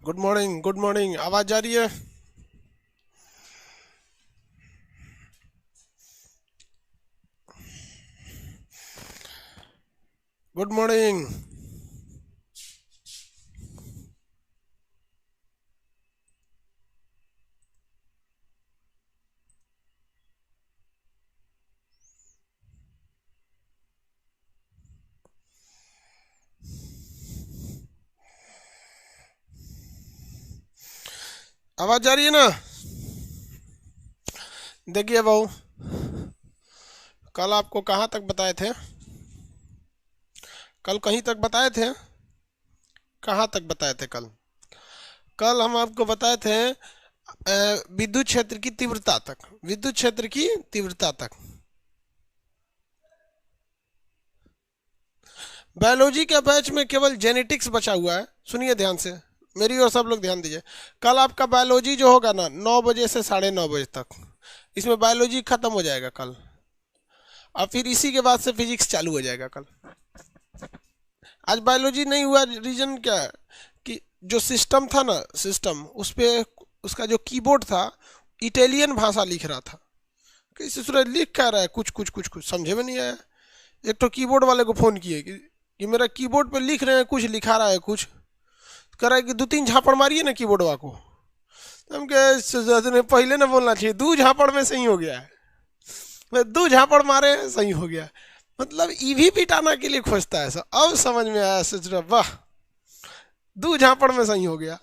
Good morning, आवाज जा रही है? Good morning. आवाज जा रही है ना? देखिए बहू, कल आपको कहाँ तक बताए थे? कल कहीं तक बताए थे? कहाँ तक बताए थे कल? कल हम आपको बताए थे विद्युत क्षेत्र की तीव्रता तक, विद्युत क्षेत्र की तीव्रता तक। बायोलॉजी के बैच में केवल जेनेटिक्स बचा हुआ है। सुनिए ध्यान से, मेरी और सब लोग ध्यान दीजिए। कल आपका बायोलॉजी जो होगा ना, 9 बजे से 9:30 बजे तक, इसमें बायोलॉजी खत्म हो जाएगा कल। और फिर इसी के बाद से फिजिक्स चालू हो जाएगा कल। आज बायोलॉजी नहीं हुआ, रीजन क्या है कि जो सिस्टम था ना, सिस्टम उस पे उसका जो कीबोर्ड था इटालियन भाषा लिख रहा था। कैसे सूरज लिख क्या रहा है, कुछ कुछ कुछ कुछ समझे में नहीं आया। एक तो कीबोर्ड वाले को फोन किए कि मेरा कीबोर्ड पे लिख रहे हैं, कुछ लिखा रहा है, कुछ कह रहा है कि 2-3 झापड़ मारिए ना कीबोर्ड वाले को। हम कहे पहले ना बोलना चाहिए, 2 झापड़ में सही हो गया है। मैं 2 झापड़ मारे सही हो गया। मतलब ईवी पिटाना के लिए खोजता है ऐसा। अब समझ में आया, सोच रहा वाह, 2 झापड़ में सही हो गया।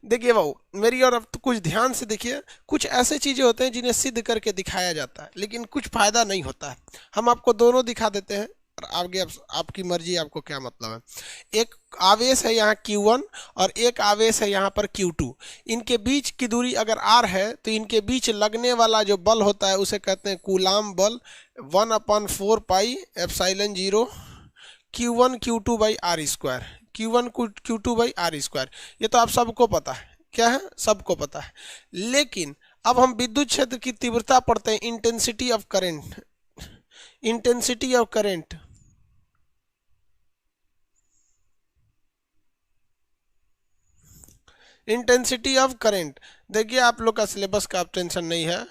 देखिए भाऊ, मेरी और अब तो कुछ ध्यान से देखिए। कुछ ऐसे चीजें होते हैं जिन्हें सिद्ध करके दिखाया जाता है, लेकिन कुछ फायदा नहीं होता है। हम आपको दोनों दिखा देते हैं और आगे आपकी मर्जी, आपको क्या मतलब है। एक आवेश है यहाँ Q1 और एक आवेश है यहाँ पर Q2। इनके बीच की दूरी अगर R है तो इनके बीच लगने वाला जो बल होता है उसे कहते हैं कूलाम बल। 1/4πε0 Q1 Q2 by r square, Q1 Q2 by r square. ये तो आप सबको पता है, क्या है, सबको पता है। लेकिन अब हम विद्युत क्षेत्र की तीव्रता पढ़ते हैं, intensity of current. Intensity of current, intensity of current. देखिए आप लोग का सिलेबस का आप टेंशन नहीं है।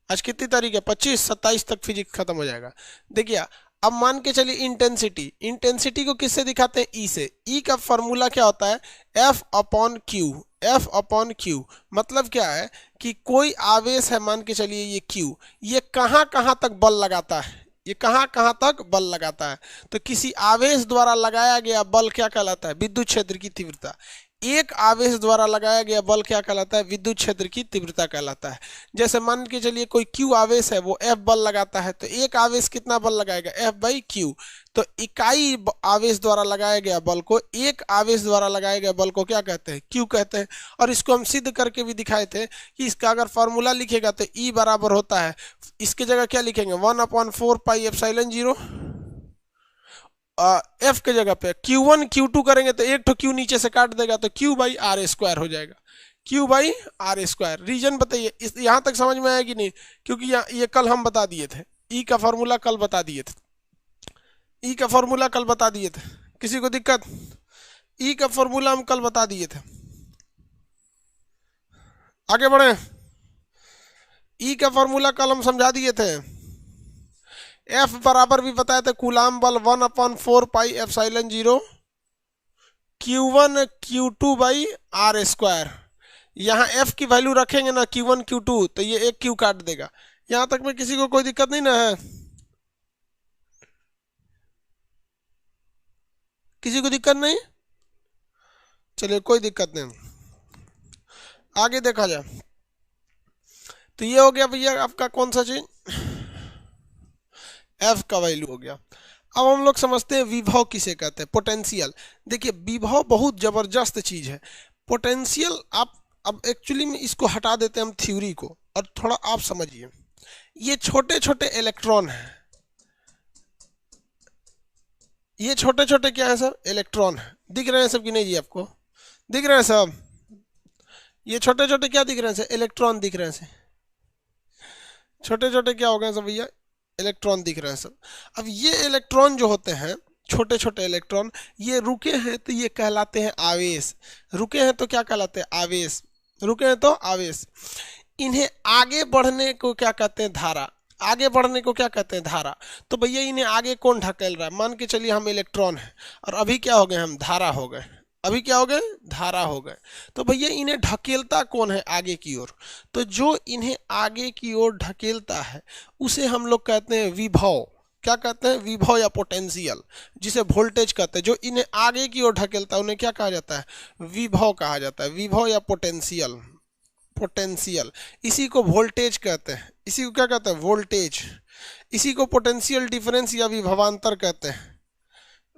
आज कितनी तारीख है? 25-27 तक फिजिक्स खत्म हो जाएगा। देखिए अब मान के चलिए इंटेंसिटी, इंटेंसिटी को किससे दिखाते हैं? ई से। ई का फॉर्मूला क्या होता है? F upon Q. F upon Q मतलब क्या है कि कोई आवेश है, मान के चलिए ये क्यू, ये कहाँ कहाँ तक बल लगाता है, ये कहाँ कहाँ तक बल लगाता है। तो किसी आवेश द्वारा लगाया गया बल क्या कहलाता है? विद्युत क्षेत्र की तीव्रता। एक आवेश द्वारा लगाया गया बल क्या कहलाता है? विद्युत क्षेत्र की तीव्रता कहलाता है। जैसे मान के चलिए कोई Q आवेश है, वो F बल लगाता है, तो एक आवेश कितना बल लगाएगा? F/Q। तो इकाई आवेश द्वारा लगाया गया बल को, एक आवेश द्वारा लगाया गया बल को क्या कहते हैं? Q कहते हैं। और इसको हम सिद्ध करके भी दिखाए थे कि इसका अगर फॉर्मूला लिखेगा तो E बराबर होता है, इसके जगह क्या लिखेंगे? 1/4πε0 एफ के जगह पे Q1 Q2 करेंगे तो एक तो Q नीचे से काट देगा, तो Q/r² हो जाएगा। Q/r²। रीजन बताइए, यहां तक समझ में आया कि नहीं? क्योंकि ये कल हम बता दिए थे, ई का फॉर्मूला कल बता दिए थे। ई का फॉर्मूला कल बता दिए थे, किसी को दिक्कत? ई का फॉर्मूला हम कल बता दिए थे। आगे बढ़े। ई का फॉर्मूला कल हम समझा दिए थे। एफ बराबर भी बताए थे कूलाम बल 1/4πε0 Q1 Q2 बाई r²। यहाँ F की वैल्यू रखेंगे ना Q1 Q2, तो ये एक Q काट देगा। यहां तक में किसी को कोई दिक्कत नहीं ना है? किसी को दिक्कत नहीं? चलिए कोई दिक्कत नहीं, आगे देखा जाए। तो ये हो गया भैया आपका कौन सा चीज? F का वैल्यू हो गया। अब हम लोग समझते हैं विभव किसे कहते हैं? पोटेंशियल। देखिए विभव बहुत जबरदस्त चीज है। पोटेंशियल आप अब एक्चुअली में इसको हटा देते हैं हम थ्योरी को, और थोड़ा आप समझिए। ये छोटे छोटे इलेक्ट्रॉन हैं, ये छोटे छोटे क्या है सब? इलेक्ट्रॉन है। दिख रहे हैं सब कि नहीं जी? आपको दिख रहे हैं सब? ये छोटे छोटे क्या दिख रहे हैं सब? इलेक्ट्रॉन दिख रहे हैं सब। छोटे छोटे क्या हो गए सब भैया? इलेक्ट्रॉन दिख रहे हैं सब। अब ये इलेक्ट्रॉन जो होते हैं छोटे छोटे इलेक्ट्रॉन ये रुके हैं तो ये कहलाते हैं आवेश। रुके हैं तो क्या कहलाते हैं? आवेश। रुके हैं तो आवेश। इन्हें आगे बढ़ने को क्या कहते हैं? धारा। आगे बढ़ने को क्या कहते हैं? धारा। तो भैया इन्हें आगे कौन ढकेल रहा है? मान के चलिए हम इलेक्ट्रॉन हैं और अभी क्या हो गए? हम धारा हो गए। अभी क्या हो गए? धारा हो गए। तो भैया इन्हें ढकेलता कौन है आगे की ओर? तो जो इन्हें आगे की ओर ढकेलता है उसे हम लोग कहते हैं विभव। क्या कहते हैं? विभव या पोटेंशियल, जिसे वोल्टेज कहते हैं। जो इन्हें आगे की ओर ढकेलता है उन्हें क्या कहा जाता है? विभव कहा जाता है। विभव या पोटेंशियल। पोटेंशियल। इसी को वोल्टेज कहते हैं। इसी को क्या कहते हैं? वोल्टेज। इसी को पोटेंशियल डिफरेंस या विभवांतर कहते हैं।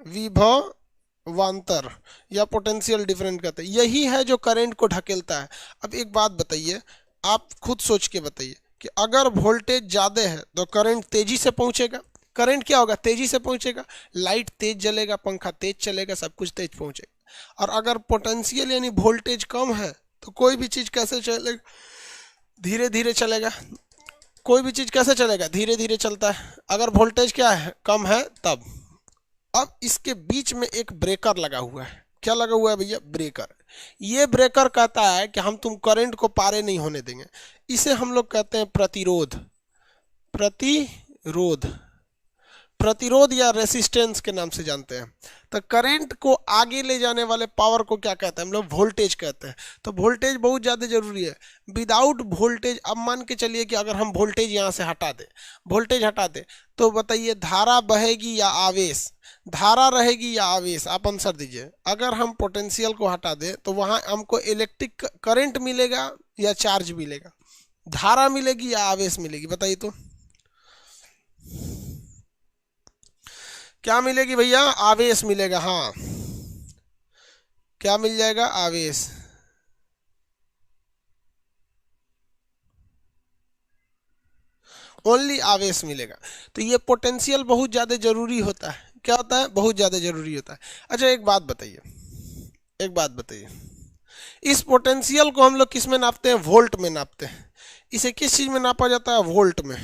विभवांतर या पोटेंशियल डिफरेंस कहते हैं। यही है जो करंट को ढकेलता है। अब एक बात बताइए, आप खुद सोच के बताइए कि अगर वोल्टेज ज़्यादा है तो करंट तेजी से पहुंचेगा। करंट क्या होगा? तेजी से पहुंचेगा। लाइट तेज जलेगा, पंखा तेज चलेगा, सब कुछ तेज पहुंचेगा। और अगर पोटेंशियल यानी वोल्टेज कम है तो कोई भी चीज़ कैसे चलेगा? धीरे धीरे चलेगा। कोई भी चीज़ कैसे चलेगा? धीरे धीरे चलता है। अगर वोल्टेज क्या है? कम है तब। अब इसके बीच में एक ब्रेकर लगा हुआ है। क्या लगा हुआ है भैया? ब्रेकर। ये ब्रेकर कहता है कि हम तुम करंट को पारे नहीं होने देंगे। इसे हम लोग कहते हैं प्रतिरोध। प्रतिरोध। प्रतिरोध या रेसिस्टेंस के नाम से जानते हैं। तो करंट को आगे ले जाने वाले पावर को क्या कहते हैं? हम लोग वोल्टेज कहते हैं। तो वोल्टेज बहुत ज़्यादा जरूरी है। विदाउट वोल्टेज, अब मान के चलिए कि अगर हम वोल्टेज यहाँ से हटा दें, वोल्टेज हटा दें, तो बताइए धारा बहेगी या आवेश? धारा रहेगी या आवेश? आप आंसर दीजिए। अगर हम पोटेंशियल को हटा दें तो वहाँ हमको इलेक्ट्रिक करंट मिलेगा या चार्ज मिलेगा? धारा मिलेगी या आवेश मिलेगी? बताइए तो। क्या मिलेगी भैया? आवेश मिलेगा। हाँ, क्या मिल जाएगा? आवेश। ओनली आवेश मिलेगा। तो ये पोटेंशियल बहुत ज़्यादा जरूरी होता है। क्या होता है? बहुत ज़्यादा जरूरी होता है। अच्छा एक बात बताइए, एक बात बताइए, इस पोटेंशियल को हम लोग किस में नापते हैं? वोल्ट में नापते हैं। इसे किस चीज़ में नापा जाता है? वोल्ट में।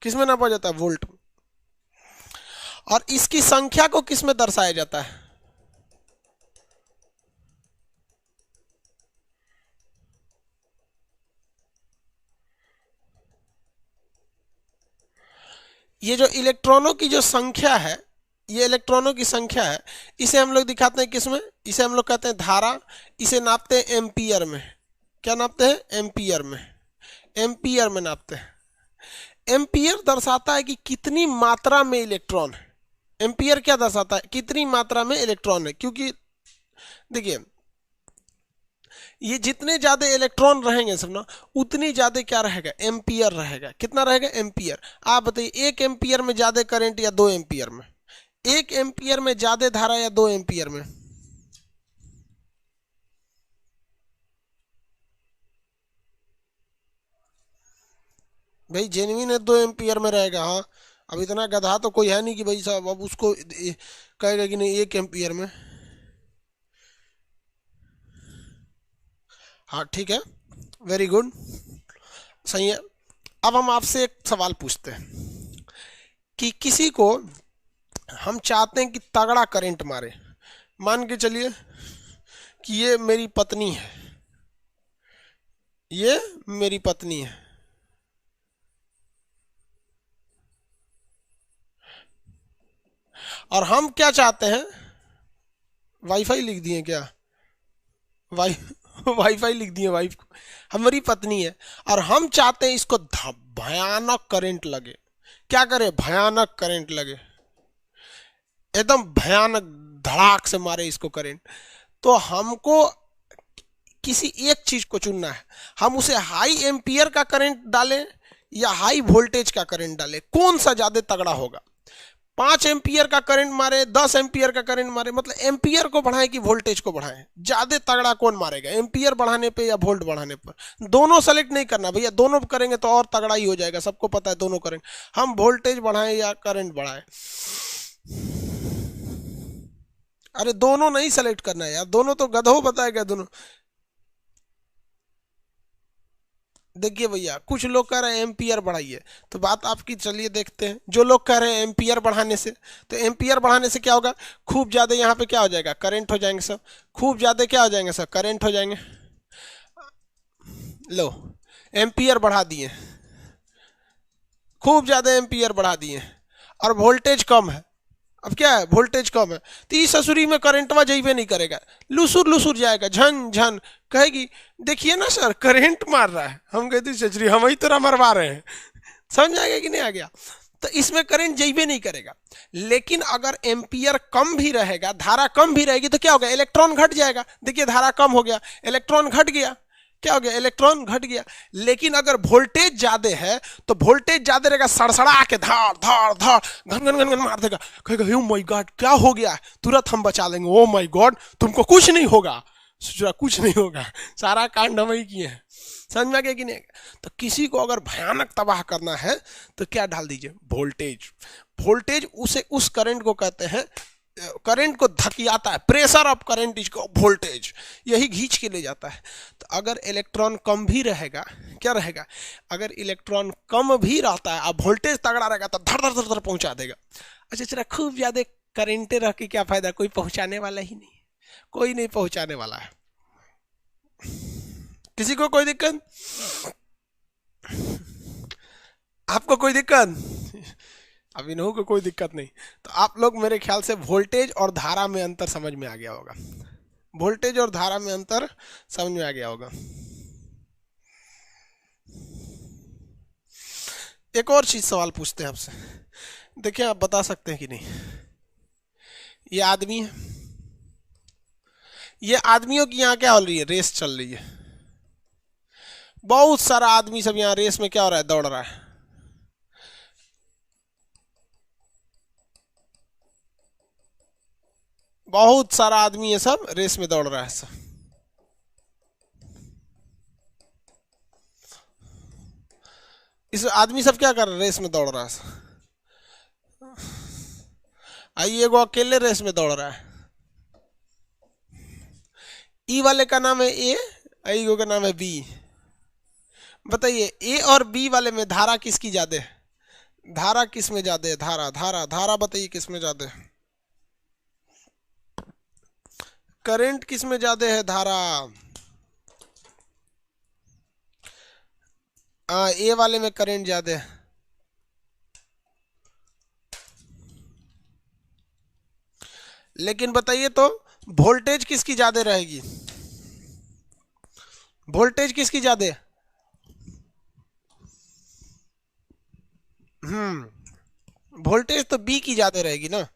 किस में नापा जाता है? वोल्ट में। और इसकी संख्या को किस में दर्शाया जाता है? ये जो इलेक्ट्रॉनों की जो संख्या है, ये इलेक्ट्रॉनों की संख्या है, इसे हम लोग दिखाते हैं किस में? इसे हम लोग कहते हैं धारा। इसे नापते हैं एम्पियर में। क्या नापते हैं? एम्पियर में। एम्पियर में नापते हैं। एम्पियर दर्शाता है कि कितनी मात्रा में इलेक्ट्रॉन है। एम्पियर क्या दर्शाता है? कितनी मात्रा में इलेक्ट्रॉन है। क्योंकि देखिए, ये जितने ज्यादा इलेक्ट्रॉन रहेंगे सब ना, उतनी ज्यादा क्या रहेगा? एम्पियर रहेगा। कितना रहेगा? एम्पियर। आप बताइए, 1 एम्पियर में ज्यादा करंट या 2 एम्पियर में? 1 एम्पियर में ज्यादा धारा या 2 एम्पियर में? भाई जेन्युइन है 2 एम्पियर में रहेगा। हाँ, अब इतना गधा तो कोई है नहीं कि भाई साहब अब उसको कहेगा कि नहीं 1 एम्पियर में। हाँ ठीक है, वेरी गुड, सही है। अब हम आपसे एक सवाल पूछते हैं कि किसी को हम चाहते हैं कि तगड़ा करंट मारे। मान के चलिए कि ये मेरी पत्नी है, ये मेरी पत्नी है, और हम क्या चाहते हैं? वाईफाई लिख दिए क्या? वाई वाईफाई लिख दिए। वाइफ को हमारी पत्नी है और हम चाहते हैं इसको भयानक करंट लगे। क्या करें? भयानक करंट लगे, एकदम भयानक धड़ाक से मारे इसको करंट। तो हमको किसी एक चीज को चुनना है। हम उसे हाई एम्पियर का करंट डालें या हाई वोल्टेज का करंट डालें? कौन सा ज्यादा तगड़ा होगा? 5 एम्पियर का करंट मारे, 10 एम्पियर का करंट मारे, मतलब एम्पियर को बढ़ाएं कि वोल्टेज को बढ़ाएं? ज्यादा तगड़ा कौन मारेगा? एम्पियर बढ़ाने पे या वोल्ट बढ़ाने पर? दोनों सेलेक्ट नहीं करना भैया, दोनों करेंगे तो और तगड़ा ही हो जाएगा, सबको पता है दोनों करेंगे। हम वोल्टेज बढ़ाएं या करंट बढ़ाएं? अरे दोनों नहीं सेलेक्ट करना है यार, दोनों तो गधों बताएगा दोनों। देखिए भैया, कुछ लोग कह रहे हैं एम्पियर बढ़ाइए, तो बात आपकी, चलिए देखते हैं। जो लोग कह रहे हैं एम्पियर बढ़ाने से, तो एम्पियर बढ़ाने से क्या होगा, खूब ज़्यादा यहाँ पे क्या हो जाएगा, करंट हो जाएंगे सब, खूब ज़्यादा क्या हो जाएंगे सब, करंट हो जाएंगे। लो, एम्पियर बढ़ा दिए, खूब ज़्यादा एम्पियर बढ़ा दिए, और वोल्टेज कम है। अब क्या है, वोल्टेज कम है, तो इस ससुरी में करंटवा जइबे नहीं करेगा, लुसुर लुसुर जाएगा, झन झन कहेगी। देखिए ना सर, करंट मार रहा है। हम कहते ससुरी हम ही तो मरवा रहे हैं। समझ आ गया कि नहीं आ गया? तो इसमें करंट जइबे नहीं करेगा। लेकिन अगर एम्पियर कम भी रहेगा, धारा कम भी रहेगी, तो क्या होगा, इलेक्ट्रॉन घट जाएगा। देखिए धारा कम हो गया, इलेक्ट्रॉन घट गया, क्या हो गया, इलेक्ट्रॉन घट गया। लेकिन अगर वोल्टेज ज्यादा है, तो वोल्टेज ज्यादा रहेगा, सड़सड़ा के धार धार धार घन घन घन घन मार देगा। कहेगा ओ माय गॉड क्या हो गया, तुरंत हम बचा लेंगे, ओ माय गॉड तुमको कुछ नहीं होगा, कुछ नहीं होगा, सारा कांड हम ही किए हैं। समझ में आ गया कि नहीं? तो किसी को अगर भयानक तबाह करना है तो क्या डाल दीजिए, वोल्टेज। वोल्टेज उसे, उस करंट को कहते हैं, करंट को धकियाता है, pressure of current is voltage, यही खींच के ले जाता है। तो अगर इलेक्ट्रॉन कम भी रहेगा, क्या रहेगा, अगर इलेक्ट्रॉन कम भी रहता है और वोल्टेज तगड़ा रहेगा तो धड़ धड़ धड़ धड़ पहुंचा देगा। अच्छा चला, खूब ज्यादा करंटे रह के क्या फायदा, कोई पहुंचाने वाला ही नहीं, कोई नहीं पहुंचाने वाला है। किसी को कोई दिक्कत, आपको कोई दिक्कत, अब इन्हों को कोई दिक्कत नहीं। तो आप लोग मेरे ख्याल से वोल्टेज और धारा में अंतर समझ में आ गया होगा, वोल्टेज और धारा में अंतर समझ में आ गया होगा। एक और चीज सवाल पूछते हैं आपसे, देखिए आप बता सकते हैं कि नहीं। ये आदमी है, ये आदमियों की यहाँ क्या हो रही है, रेस चल रही है। बहुत सारा आदमी सब यहाँ रेस में क्या हो रहा है, दौड़ रहा है। बहुत सारा आदमी ये सब रेस में दौड़ रहा है सब। इस आदमी सब क्या कर रहे हैं, रेस में दौड़ रहा है। आइए, एगो अकेले रेस में दौड़ रहा है। ई वाले का नाम है ए, आई का नाम है बी। बताइए ए और बी वाले में धारा किसकी ज्यादा है, धारा किस में ज्यादा है, धारा धारा धारा बताइए किस में ज्यादा है, करंट किस में ज्यादा है, धारा ए वाले में करंट ज्यादा है। लेकिन बताइए तो वोल्टेज किसकी ज्यादा रहेगी, वोल्टेज किसकी ज्यादा है, वोल्टेज तो बी की ज्यादा रहेगी ना,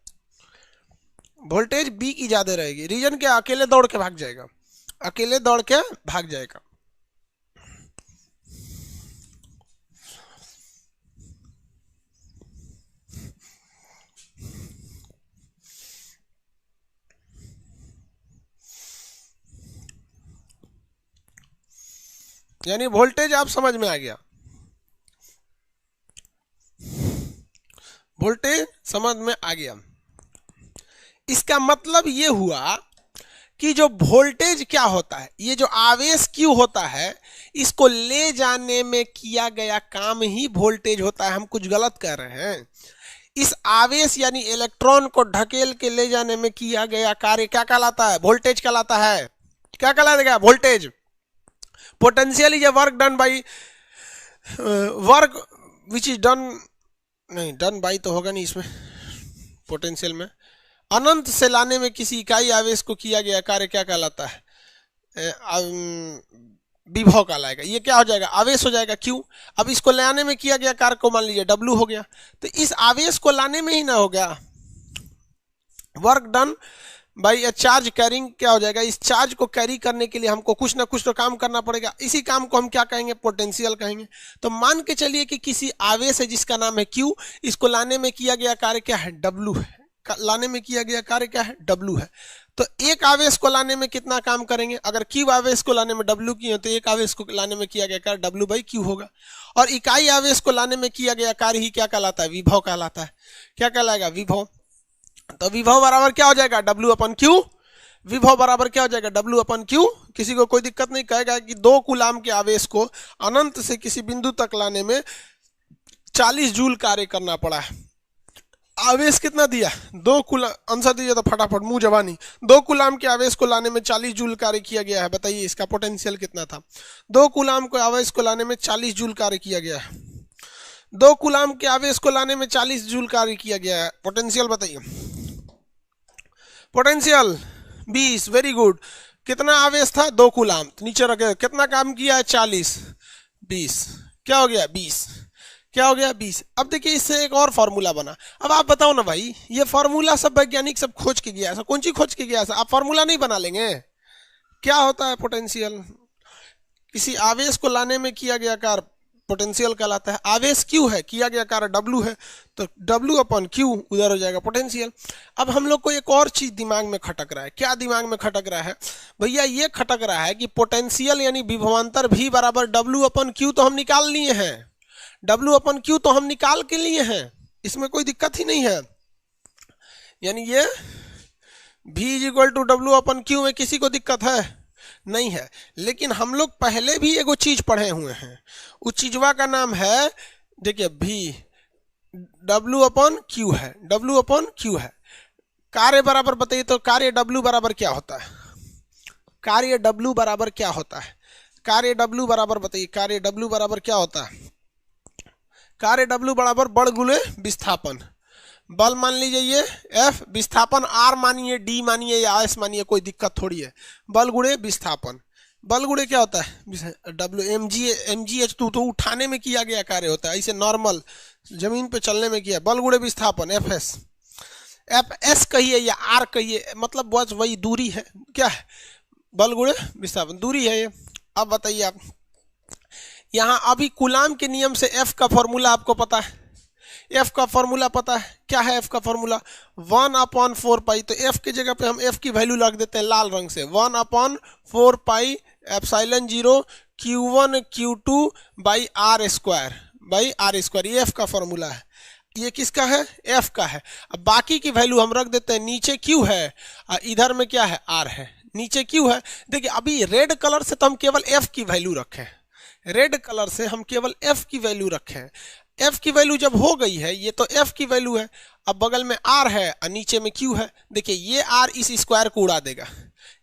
वोल्टेज बी की ज्यादा रहेगी। रीजन क्या, अकेले दौड़ के भाग जाएगा, अकेले दौड़ के भाग जाएगा। यानी वोल्टेज आप समझ में आ गया, वोल्टेज समझ में आ गया। इसका मतलब ये हुआ कि जो वोल्टेज क्या होता है, ये जो आवेश क्यू होता है, इसको ले जाने में किया गया काम ही वोल्टेज होता है। हम कुछ गलत कह रहे हैं। इस आवेश यानी इलेक्ट्रॉन को ढकेल के ले जाने में किया गया कार्य क्या कहलाता है, वोल्टेज कहलाता है। क्या कहलाएगा, voltage. Potential is a work done by, work which is done, नहीं डन बाई तो होगा नहीं इसमें, पोटेंशियल में अनंत से लाने में किसी इकाई आवेश को किया गया कार्य क्या कहलाता है, विभव कहलाएगा। ये क्या हो जाएगा, आवेश हो जाएगा, क्यों, अब इसको लाने में किया गया कार्य को मान लीजिए W हो गया, तो इस आवेश को लाने में ही ना हो गया, work done by A charge carrying क्या हो जाएगा, इस चार्ज को कैरी करने के लिए हमको कुछ ना कुछ तो काम करना पड़ेगा। इसी काम को हम क्या कहेंगे, पोटेंशियल कहेंगे। तो मान के चलिए कि किसी आवेश है जिसका नाम है Q, इसको लाने में किया गया कार्य क्या है, W है, लाने में किया गया कार्य क्या है, W है। तो एक आवेश को लाने में कितना काम करेंगे, अगर Q आवेश को लाने में W की है तो एक आवेश को लाने में किया गया कार्य W बाई Q होगा। और इकाई आवेश को लाने में किया गया कार्य ही क्या कहलाता है, विभव कहलाता है। क्या कहलाएगा, विभव। तो विभव बराबर क्या हो जाएगा, W अपन Q। विभव बराबर क्या हो जाएगा, W अपन Q। किसी को कोई दिक्कत नहीं, कहेगा कि 2 कूलाम के आवेश को अनंत से किसी बिंदु तक लाने में 40 जूल कार्य करना पड़ा है। आवेश कितना दिया, 2 कूलाम, आंसर दीजिए तो फटाफट, मुंह जवानी। 2 कूलाम के आवेश को लाने में 40 जूल कार्य किया गया है। बताइए इसका पोटेंशियल कितना था। 2 कूलाम को आवेश को लाने में 40 जूल कार्य किया गया है। 2 कूलाम के आवेश को लाने में 40 जूल कार्य किया गया है। पोटेंशियल बताइए, पोटेंशियल 20। Very good. कितना आवेश था, 2 कूलाम, तो नीचे रखे, कितना काम किया है, 40, 20, क्या हो गया, 20, क्या हो गया, 20। अब देखिए इससे एक और फार्मूला बना। अब आप बताओ ना भाई, ये फार्मूला सब वैज्ञानिक सब खोज के गया, ऐसा कौन सी खोज के गया, ऐसा आप फार्मूला नहीं बना लेंगे। क्या होता है पोटेंशियल, किसी आवेश को लाने में किया गया कार्य पोटेंशियल कहलाता है। आवेश Q है, किया गया कार्य W है, तो W अपन Q उधर हो जाएगा पोटेंशियल। अब हम लोग को एक और चीज दिमाग में खटक रहा है। क्या दिमाग में खटक रहा है भैया, ये खटक रहा है कि पोटेंशियल यानी विभवांतर V बराबर W अपन Q तो हम निकाल लिए हैं, W अपन Q तो हम निकाल के लिए हैं, इसमें कोई दिक्कत ही नहीं है। यानी ये V equal to W upon Q में किसी को दिक्कत है नहीं है। लेकिन हम लोग पहले भी एगो चीज पढ़े हुए हैं, उस चीजवा का नाम है, देखिए V W अपन Q है, W अपन Q है। कार्य बराबर बताइए तो कार्य W बराबर क्या होता है, कार्य W बराबर क्या होता है, कार्य W बराबर बताइए, कार्य W बराबर क्या होता है। कार्य W बराबर बल गुणे विस्थापन। बल मान लीजिए ये F, विस्थापन R मानिए, D मानिए या S मानिए, कोई दिक्कत थोड़ी है। बल गुणे विस्थापन, बल गुणे क्या होता है, W mgh तो उठाने में किया गया कार्य होता है, इसे नॉर्मल जमीन पे चलने में किया। बल गुणे विस्थापन FS, FS कहिए या R कहिए, मतलब बस वही दूरी है, क्या है, बल गुणे विस्थापन दूरी है ये। अब बताइए आप, यहाँ अभी कूलाम के नियम से F का फॉर्मूला आपको पता है, F का फॉर्मूला पता है, क्या है F का फॉर्मूला, 1/4 पाई। तो F की जगह पे हम F की वैल्यू रख देते हैं लाल रंग से, 1/4 pi epsilon 0 Q1 Q2 by R square, ये F का फॉर्मूला है। ये किसका है, F का है। अब बाकी की वैल्यू हम रख देते हैं, नीचे Q है और इधर में क्या है, R है, नीचे Q है। देखिए अभी रेड कलर से तो हम केवल F की वैल्यू रखें, रेड कलर से हम केवल F की वैल्यू रखें। F की वैल्यू जब हो गई है, ये तो F की वैल्यू है, अब बगल में R है और नीचे में Q है। देखिए ये R इस स्क्वायर को उड़ा देगा,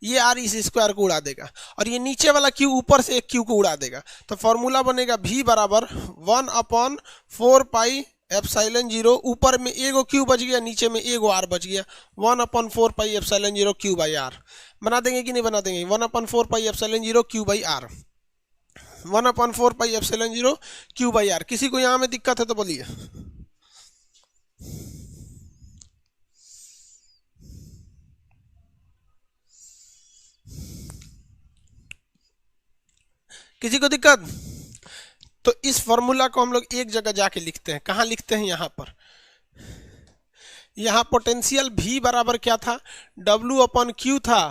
ये R इस स्क्वायर को उड़ा देगा, और ये नीचे वाला Q ऊपर से एक Q को उड़ा देगा। तो फॉर्मूला बनेगा V बराबर 1/4 पाई एप्सिलॉन 0, ऊपर में एगो Q बच गया, नीचे में एगो R बच गया, 1/4 pi epsilon 0 Q by R। बना देंगे कि नहीं बना देंगे, 1/4 pi epsilon 0 Q by R, 1/4 pi epsilon 0 Q by R। किसी को यहाँ में दिक्कत है तो बोलिए। किसी को दिक्कत, तो इस फॉर्मूला को हम लोग एक जगह जाके लिखते हैं। कहाँ लिखते हैं, यहाँ पर। यहाँ पोटेंशियल V बराबर क्या था, W अपन Q था,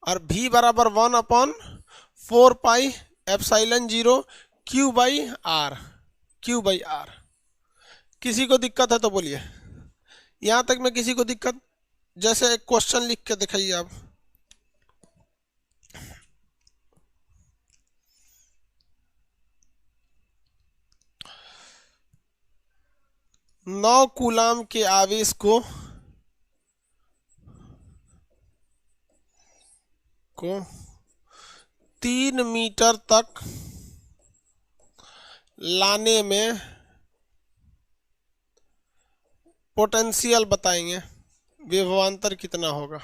और V बराबर 1/4 pi epsilon 0 Q by R। किसी को दिक्कत है तो बोलिए, यहाँ तक में किसी को दिक्कत। जैसे एक क्वेश्चन लिख के दिखाइए आप, नौ कूलाम के आवेश को 3 मीटर तक लाने में पोटेंशियल बताएंगे, विभवांतर कितना होगा।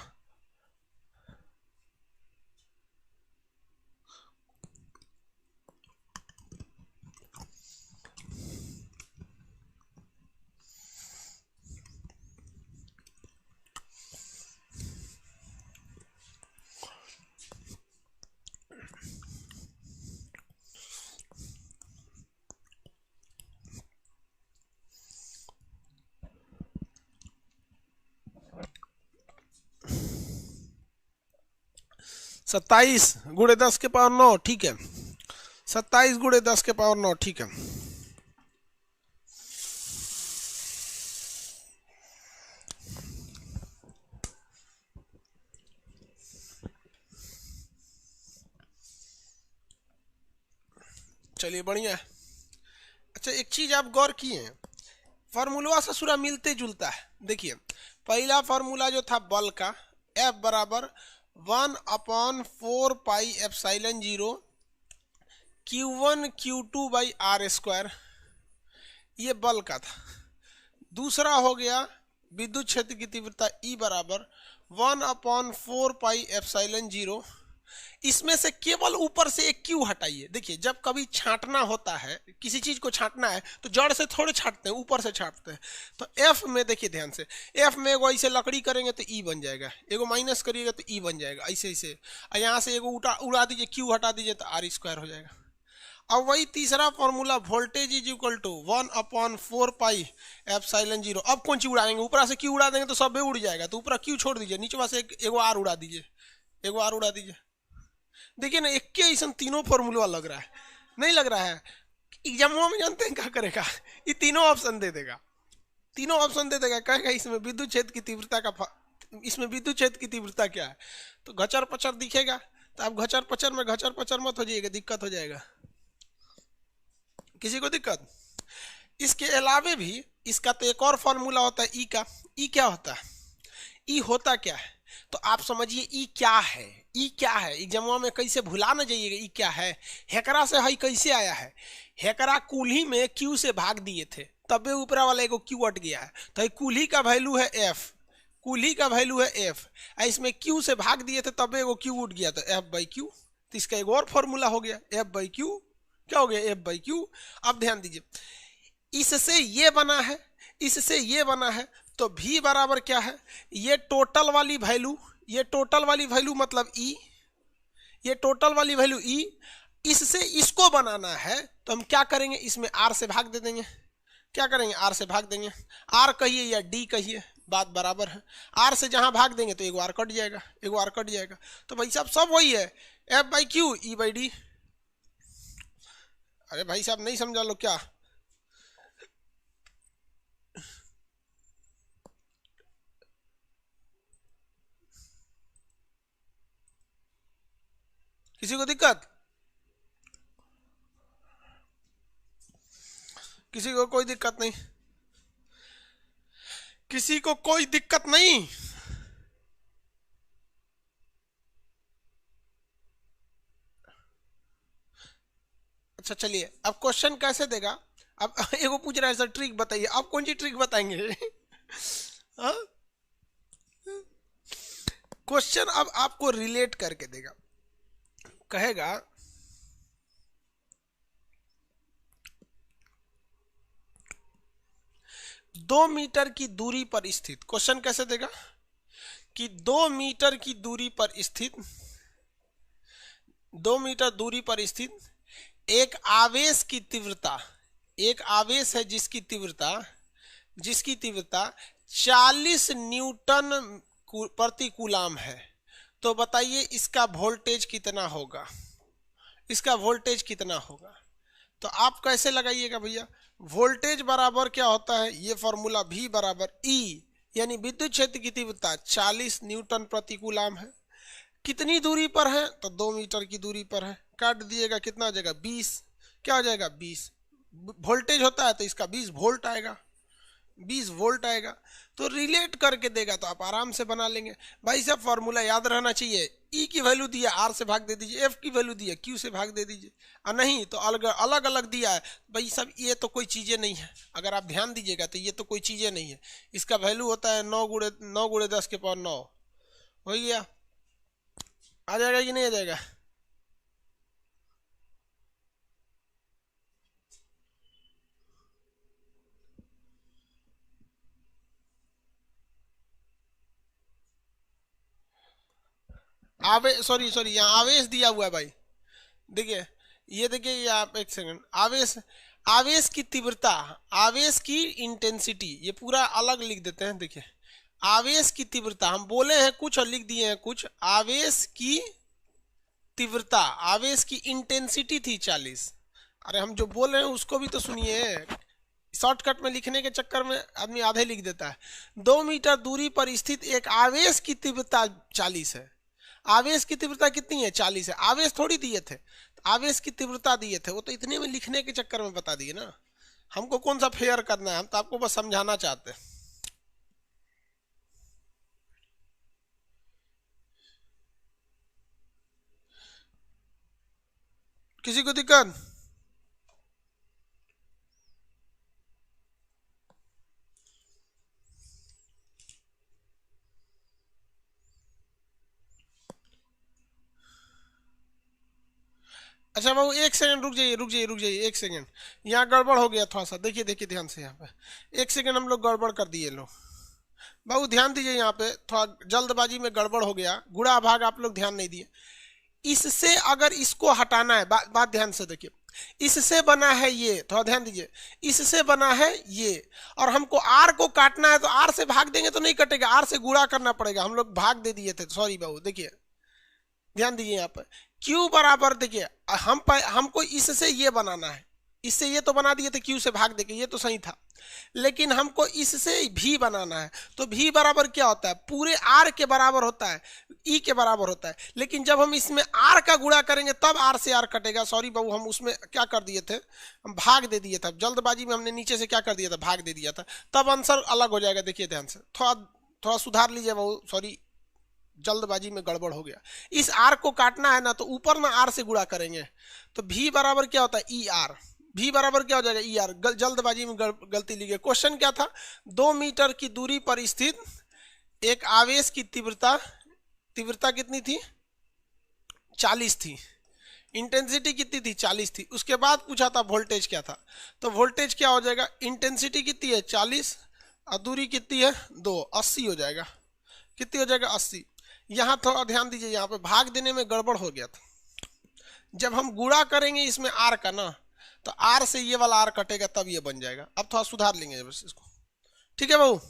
सत्ताईस गुणे 10 के पावर 9, ठीक है, 27 गुणे 10 के पावर 9, ठीक है। चलिए बढ़िया है। अच्छा एक चीज आप गौर किए हैं, फार्मूला ससुरा मिलते जुलता है। देखिए पहला फार्मूला जो था बल का, एफ बराबर 1/4 pi epsilon 0 Q1 Q2 by r square, ये बल का था। दूसरा हो गया विद्युत क्षेत्र की तीव्रता E बराबर 1/4 पाई एप्सिलॉन 0। इसमें से केवल ऊपर से एक क्यू हटाइए। देखिए जब कभी छांटना होता है, किसी चीज को छांटना है तो जड़ से थोड़े छांटते हैं, ऊपर से छांटते हैं। तो एफ में देखिए ध्यान से, एफ में एगो ऐसे लकड़ी करेंगे तो ई बन जाएगा, एगो माइनस करिएगा तो ई बन जाएगा, ऐसे ऐसे। और यहाँ से एगो उड़ा दीजिए, क्यू हटा दीजिए तो आर स्क्वायर हो जाएगा। अब वही तीसरा formula voltage is equal to 1/4 pi epsilon 0। अब कौन चीज उड़ाएंगे, ऊपर से क्यू उड़ा देंगे तो सब उड़ जाएगा, तो ऊपर क्यू छोड़ दीजिए, नीचे से एगो आर उड़ा दीजिए, एगो आर उड़ा दीजिए। देखिए ना एक के ऐसा तीनों फॉर्मूला लग रहा है, नहीं लग रहा है। एग्जामों में जानते हैं क्या करेगा, ये तीनों ऑप्शन दे देगा, तीनों ऑप्शन दे देगा, कहेगा इसमें विद्युत क्षेत्र की तीव्रता का इसमें विद्युत क्षेत्र की तीव्रता क्या है, तो घचर पचर दिखेगा। तो आप घचर पचर में घचर पचर मत हो जाइएगा, दिक्कत हो जाएगा, किसी को दिक्कत। इसके अलावे भी इसका तो एक और फॉर्मूला होता है ई का। ई क्या होता है, ई होता क्या है, तो आप समझिए ई क्या है। ई क्या है एग्जाम में कैसे भुला न जाइएगा, ई क्या है। हेकरा से हई कैसे आया है, हेकरा कुल्ही में क्यू से भाग दिए थे, तबे ऊपरा वाला एगो क्यू हट गया है, तो कुल्ही का वैल्यू है एफ, कुल्ही का वैल्यू है एफ, इसमें क्यू से भाग दिए थे तबे एगो क्यू उठ गया, तो एफ बाई क्यू। तो इसका एक और फॉर्मूला हो गया एफ बाई क्यू, क्या हो गया एफ बाई क्यू। अब ध्यान दीजिए, इससे ये बना है, इससे ये बना है, तो v बराबर क्या है, ये टोटल वाली वैल्यू, ये टोटल वाली वैल्यू मतलब e, ये टोटल वाली वैल्यू e, इससे इसको बनाना है तो हम क्या करेंगे, इसमें r से भाग दे देंगे। क्या करेंगे, r से भाग देंगे, r कहिए या d कहिए, बात बराबर है। r से जहां भाग देंगे तो एगो r कट जाएगा, एगो r कट जाएगा, तो भाई साहब सब वही है, f by Q E by D. अरे भाई साहब नहीं समझा लो क्या, किसी को दिक्कत, किसी को कोई दिक्कत नहीं, किसी को कोई दिक्कत नहीं। अच्छा चलिए अब क्वेश्चन कैसे देगा, अब एगो पूछ रहा है सर ट्रिक बताइए, अब कौन सी ट्रिक बताएंगे क्वेश्चन अब आपको रिलेट करके देगा, कहेगा 2 मीटर की दूरी पर स्थित, क्वेश्चन कैसे देगा कि 2 मीटर की दूरी पर स्थित, 2 मीटर दूरी पर स्थित एक आवेश की तीव्रता, एक आवेश है जिसकी तीव्रता 40 न्यूटन प्रति कूलाम है, तो बताइए इसका वोल्टेज कितना होगा, इसका वोल्टेज कितना होगा। तो आप कैसे लगाइएगा भैया, वोल्टेज बराबर क्या होता है, ये फॉर्मूला V बराबर E, यानी विद्युत क्षेत्र की तीव्रता 40 न्यूटन प्रति कूलाम है, कितनी दूरी पर है, तो 2 मीटर की दूरी पर है, काट दिएगा कितना हो जाएगा 20, क्या हो जाएगा 20, वोल्टेज होता है तो इसका 20 वोल्ट आएगा, 20 वोल्ट आएगा। तो रिलेट करके देगा तो आप आराम से बना लेंगे। भाई साहब फॉर्मूला याद रहना चाहिए, ई की वैल्यू दिया आर से भाग दे दीजिए, एफ की वैल्यू दिया क्यू से भाग दे दीजिए, और नहीं तो अलग अलग अलग दिया है भाई साहब, ये तो कोई चीज़ें नहीं है, अगर आप ध्यान दीजिएगा तो ये तो कोई चीज़ें नहीं है, इसका वैल्यू होता है 9 गुणे 10 के पावर 9, हो गया, आ जाएगा कि नहीं आ जाएगा। सॉरी यहाँ आवेश दिया हुआ है भाई, देखिए ये देखिए, ये आप एक सेकंड, आवेश, आवेश की तीव्रता, आवेश की इंटेंसिटी, ये पूरा अलग लिख देते हैं। देखिए आवेश की तीव्रता हम बोले हैं कुछ और लिख दिए हैं कुछ, आवेश की तीव्रता, आवेश की इंटेंसिटी थी 40। अरे हम जो बोल रहे हैं उसको भी तो सुनिए, शॉर्टकट में लिखने के चक्कर में आदमी आधे लिख देता है। 2 मीटर दूरी पर स्थित एक आवेश की तीव्रता 40 है, आवेश की तीव्रता कितनी है 40 है, आवेश थोड़ी दिए थे, आवेश की तीव्रता दिए थे, वो तो इतने में लिखने के चक्कर में बता दिए ना। हमको कौन सा फेयर करना है, हम तो आपको बस समझाना चाहते हैं। किसी को दिक्कत? अच्छा बाबू एक सेकंड रुक जाइए, रुक जाइए, रुक जाइए, एक सेकंड। यहाँ गड़बड़ हो गया थोड़ा सा, देखिए देखिए ध्यान से। यहाँ पे एक सेकंड हम लोग गड़बड़ कर दिए लोग। बाबू ध्यान दीजिए, यहाँ पे थोड़ा जल्दबाजी में गड़बड़ हो गया, गुड़ा भाग आप लोग ध्यान नहीं दिए। इससे अगर इसको हटाना है, बात ध्यान से देखिए, इससे बना है ये, थोड़ा ध्यान दीजिए, इससे बना है ये, और हमको आर को काटना है, तो आर से भाग देंगे तो नहीं कटेगा, आर से गुणा करना पड़ेगा। हम लोग भाग दे दिए थे, सॉरी बाबू। देखिए ध्यान दीजिए यहाँ पर Q बराबर, देखिए हमको इससे ये बनाना है, इससे ये तो बना दिए थे Q से भाग देके, ये तो सही था, लेकिन हमको इससे V बनाना है। तो V बराबर क्या होता है, पूरे R के बराबर होता है, E के बराबर होता है। लेकिन जब हम इसमें R का गुणा करेंगे तब R से R कटेगा। सॉरी बाबू, हम उसमें क्या कर दिए थे, हम भाग दे दिए था जल्दबाजी में, हमने नीचे से क्या कर दिया था, भाग दे दिया था, तब आंसर अलग हो जाएगा। देखिए ध्यान से, थोड़ा थोड़ा सुधार लीजिए बाबू, सॉरी जल्दबाजी में गड़बड़ हो गया। इस आर को काटना है ना, तो ऊपर ना आर से गुणा करेंगे, तो भी बराबर क्या होता है, ई आर। भी बराबर क्या हो जाएगा, ई आर। जल्दबाजी में गलती ली गई। क्वेश्चन क्या था, 2 मीटर की दूरी पर स्थित एक आवेश की तीव्रता, तीव्रता कितनी थी, 40 थी। इंटेंसिटी कितनी थी, 40 थी। उसके बाद पूछा था वोल्टेज क्या था, तो वोल्टेज क्या हो जाएगा, इंटेंसिटी कितनी है 40 और दूरी कितनी है 2, 80 हो जाएगा। कितनी हो जाएगा, 80। यहाँ थोड़ा ध्यान दीजिए, यहाँ पे भाग देने में गड़बड़ हो गया था। जब हम गुणा करेंगे इसमें आर का ना, तो आर से ये वाला आर कटेगा, तब ये बन जाएगा। अब थोड़ा सुधार लेंगे बस इसको, ठीक है बाबू।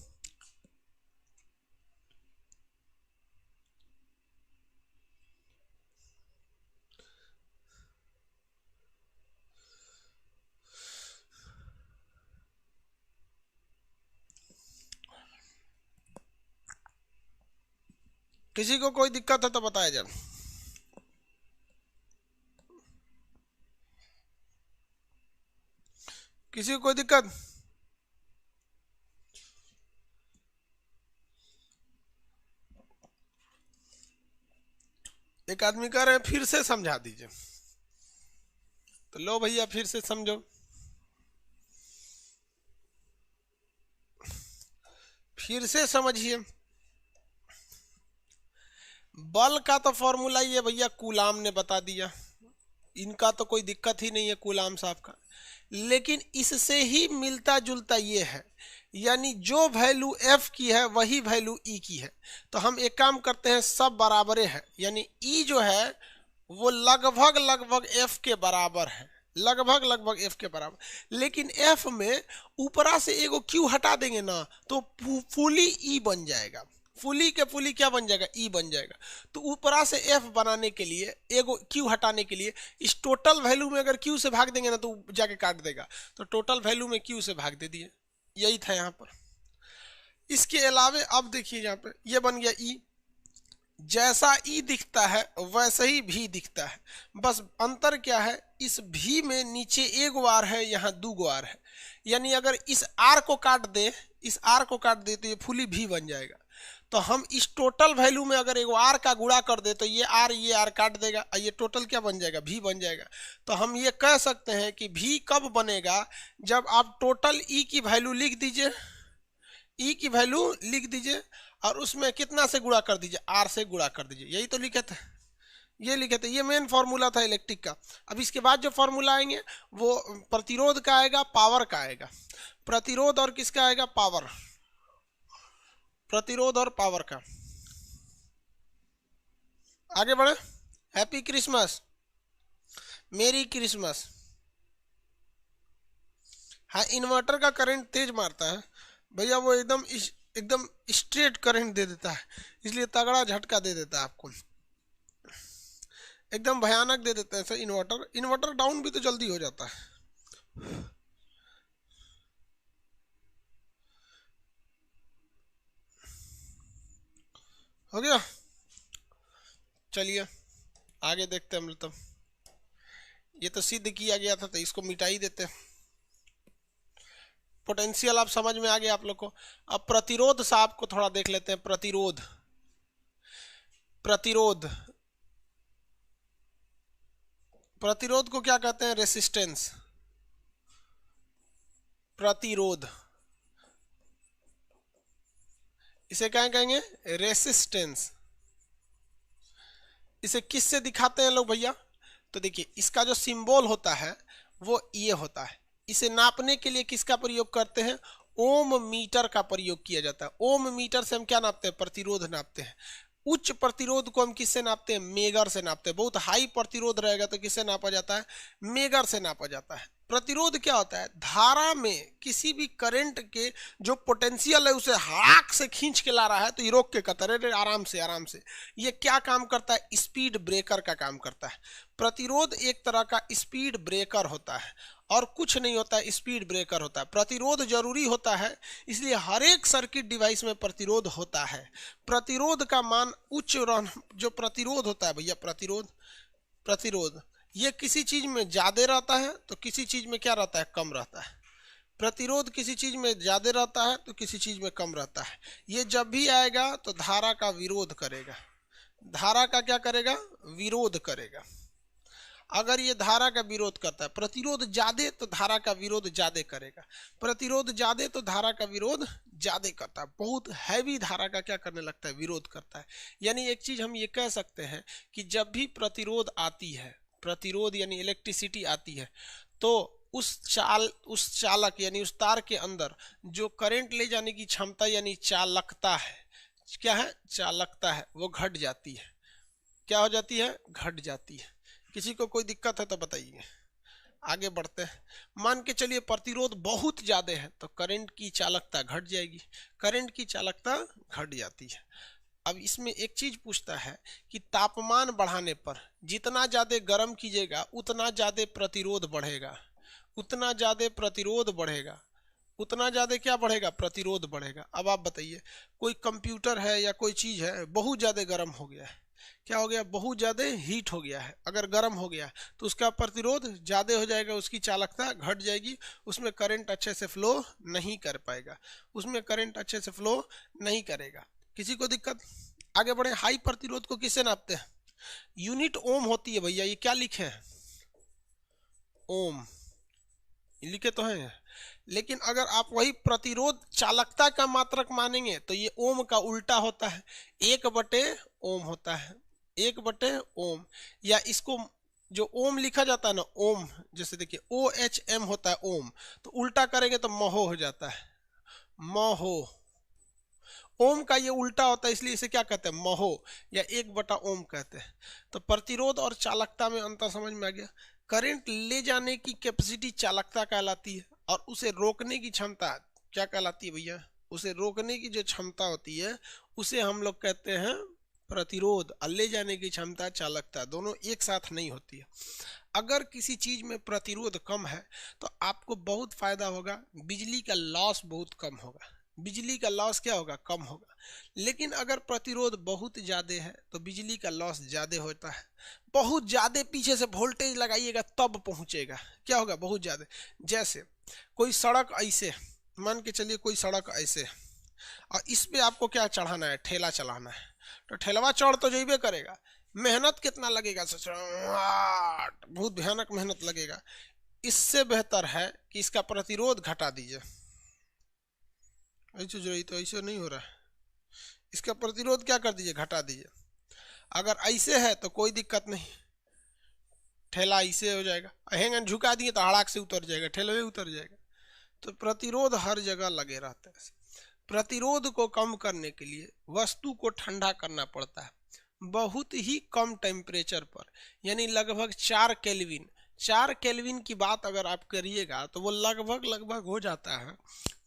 किसी को कोई दिक्कत है तो बताया जाए। किसी को कोई दिक्कत? एक आदमी कह रहे हैं फिर से समझा दीजिए, तो लो भैया फिर से समझो। फिर से समझिए। बल का तो फॉर्मूला ये भैया कूलाम ने बता दिया, इनका तो कोई दिक्कत ही नहीं है कूलाम साहब का। लेकिन इससे ही मिलता जुलता ये है, यानी जो वैल्यू F की है वही वैल्यू E की है। तो हम एक काम करते हैं, सब बराबरे है, यानी E जो है वो लगभग लगभग F के बराबर है, लगभग लगभग F के बराबर। लेकिन F में ऊपरा से एगो Q हटा देंगे ना, तो फुली E बन जाएगा। फुली के फुली क्या बन जाएगा, E बन जाएगा। तो ऊपरा से F बनाने के लिए, एगो Q हटाने के लिए, इस टोटल वैल्यू में अगर Q से भाग देंगे ना तो जाके काट देगा। तो टोटल वैल्यू में Q से भाग दे दिए, यही था यहाँ पर। इसके अलावे अब देखिए यहाँ पे ये बन गया E। जैसा E दिखता है वैसे ही भी दिखता है, बस अंतर क्या है, इस भी में नीचे एक आर है, यहाँ 2 आर है। यानी अगर इस आर को काट दे, इस आर को काट दे तो ये फुली भी बन जाएगा। तो हम इस टोटल वैल्यू में अगर एक आर का गुणा कर दे तो ये आर काट देगा, ये टोटल क्या बन जाएगा, भी बन जाएगा। तो हम ये कह सकते हैं कि भी कब बनेगा, जब आप टोटल ई की वैल्यू लिख दीजिए, ई की वैल्यू लिख दीजिए और उसमें कितना से गुणा कर दीजिए, आर से गुणा कर दीजिए। यही तो लिखे थे, ये लिखे थे, ये मेन फॉर्मूला था इलेक्ट्रिक का। अब इसके बाद जो फॉर्मूला आएंगे वो प्रतिरोध का आएगा, पावर का आएगा। प्रतिरोध और किसका आएगा, पावर, प्रतिरोध और पावर का। आगे बढ़े। हैप्पी क्रिसमस, मेरी क्रिसमस। हाँ, इन्वर्टर का करंट तेज मारता है भैया, वो एकदम स्ट्रेट करंट दे देता है, इसलिए तगड़ा झटका दे देता है आपको, एकदम भयानक दे देता है। सर इन्वर्टर डाउन भी तो जल्दी हो जाता है। हो गया, चलिए आगे देखते हैं मतलब। ये तो सिद्ध किया गया था, तो इसको मिटा ही देते हैं। पोटेंशियल आप समझ में आ गया आप लोग को। अब प्रतिरोध से आपको थोड़ा देख लेते हैं। प्रतिरोध, प्रतिरोध, प्रतिरोध को क्या कहते हैं? रेसिस्टेंस। प्रतिरोध, इसे क्या कहेंगे? रेसिस्टेंस। इसे किससे दिखाते हैं लोग भैया? तो देखिए, इसका जो सिंबल होता है वो ये होता है। इसे नापने के लिए किसका प्रयोग करते हैं? ओम मीटर का प्रयोग किया जाता है। ओम मीटर से हम क्या नापते हैं? प्रतिरोध नापते हैं। उच्च प्रतिरोध को हम किससे नापते हैं? मेगर से नापते हैं। बहुत हाई प्रतिरोध रहेगा तो किससे नापा जाता है? मेगर से नापा जाता है। प्रतिरोध क्या होता है? धारा में किसी भी करंट के जो पोटेंशियल है उसे हाथ से खींच के ला रहा है तो ये रोक के कहता है आराम से, आराम से। ये क्या काम करता है? स्पीड ब्रेकर का काम करता है। प्रतिरोध एक तरह का स्पीड ब्रेकर होता है और कुछ नहीं होता है, स्पीड ब्रेकर होता है। प्रतिरोध जरूरी होता है, इसलिए हर एक सर्किट डिवाइस में प्रतिरोध होता है। प्रतिरोध का मान उच्च, जो प्रतिरोध होता है भैया, प्रतिरोध ये किसी चीज में ज्यादा रहता है तो किसी चीज में क्या रहता है? कम रहता है। प्रतिरोध किसी चीज में ज्यादा रहता है तो किसी चीज में कम रहता है। ये जब भी आएगा तो धारा का विरोध करेगा। धारा का क्या करेगा? विरोध करेगा। अगर ये धारा का विरोध करता है, प्रतिरोध ज्यादा तो धारा का विरोध ज्यादा करेगा। प्रतिरोध ज्यादा तो धारा का विरोध ज्यादा करता है। बहुत हैवी धारा का क्या करने लगता है? विरोध करता है। यानी एक चीज हम ये कह सकते हैं कि जब भी प्रतिरोध आती है, प्रतिरोध यानी इलेक्ट्रिसिटी आती है, तो उस चालक यानी उस तार के अंदर जो करंट ले जाने की क्षमता यानी चालकता है, क्या है? चालकता है, वो घट जाती है। क्या हो जाती है? घट जाती है। किसी को कोई दिक्कत है तो बताइए, आगे बढ़ते हैं। मान के चलिए प्रतिरोध बहुत ज्यादा है तो करंट की चालकता घट जाएगी, करंट की चालकता घट जाती है। अब इसमें एक चीज पूछता है कि तापमान बढ़ाने पर जितना ज्यादा गर्म कीजिएगा उतना ज्यादा प्रतिरोध बढ़ेगा, उतना ज्यादा प्रतिरोध बढ़ेगा, उतना ज्यादा क्या बढ़ेगा? प्रतिरोध बढ़ेगा। अब आप बताइए, कोई कंप्यूटर है या कोई चीज है बहुत ज्यादा गर्म हो गया है, क्या हो गया? बहुत ज्यादा हीट हो गया है। अगर गर्म हो गया तो उसका प्रतिरोध ज्यादा हो जाएगा, उसकी चालकता घट जाएगी, उसमें करंट अच्छे से फ्लो नहीं कर पाएगा, उसमें करंट अच्छे से फ्लो नहीं करेगा। किसी को दिक्कत? आगे बढ़े। हाई प्रतिरोध को किससे नापते हैं? यूनिट ओम होती है भैया। ये क्या लिखे हैं? ओम लिखे तो हैं, लेकिन अगर आप वही प्रतिरोध चालकता का मात्रक मानेंगे तो ये ओम का उल्टा होता है, 1/ओम होता है, 1/ओम। या इसको जो ओम लिखा जाता है ना, ओम, जैसे देखिए OHM होता है ओम, तो उल्टा करेंगे तो महो हो जाता है, महो। ओम का ये उल्टा होता है, इसलिए इसे क्या कहते हैं? महो या 1/ओम कहते हैं। तो प्रतिरोध और चालकता में अंतर समझ में आ गया। करंट ले जाने की कैपेसिटी चालकता कहलाती है और उसे रोकने की क्षमता क्या कहलाती है भैया? उसे रोकने की जो क्षमता होती है उसे हम लोग कहते हैं प्रतिरोध, और ले जाने की क्षमता चालकता। दोनों एक साथ नहीं होती है। अगर किसी चीज में प्रतिरोध कम है तो आपको बहुत फायदा होगा, बिजली का लॉस बहुत कम होगा, बिजली का लॉस क्या होगा? कम होगा। लेकिन अगर प्रतिरोध बहुत ज्यादा है तो बिजली का लॉस ज्यादा होता है। बहुत ज्यादा पीछे से वोल्टेज लगाइएगा तब पहुंचेगा, क्या होगा? बहुत ज्यादा। जैसे कोई सड़क ऐसे, मान के चलिए कोई सड़क ऐसे और इस पे आपको क्या चढ़ाना है? ठेला चलाना है, तो ठेलवा चढ़ तो जाइबे करेगा, मेहनत कितना लगेगा? बहुत भयानक मेहनत लगेगा। इससे बेहतर है कि इसका प्रतिरोध घटा दीजिए। ऐसे जो तो ऐसे नहीं हो रहा है, इसका प्रतिरोध क्या कर दीजिए? घटा दीजिए। अगर ऐसे है तो कोई दिक्कत नहीं, ठेला ऐसे हो जाएगा, हैंगन झुका दिए तो हड़ाक से उतर जाएगा, ठेला भी उतर जाएगा। तो प्रतिरोध हर जगह लगे रहता है। प्रतिरोध को कम करने के लिए वस्तु को ठंडा करना पड़ता है बहुत ही कम टेम्परेचर पर, यानी लगभग 4 केल्विन। 4 केल्विन की बात अगर आप करिएगा तो वो लगभग हो जाता है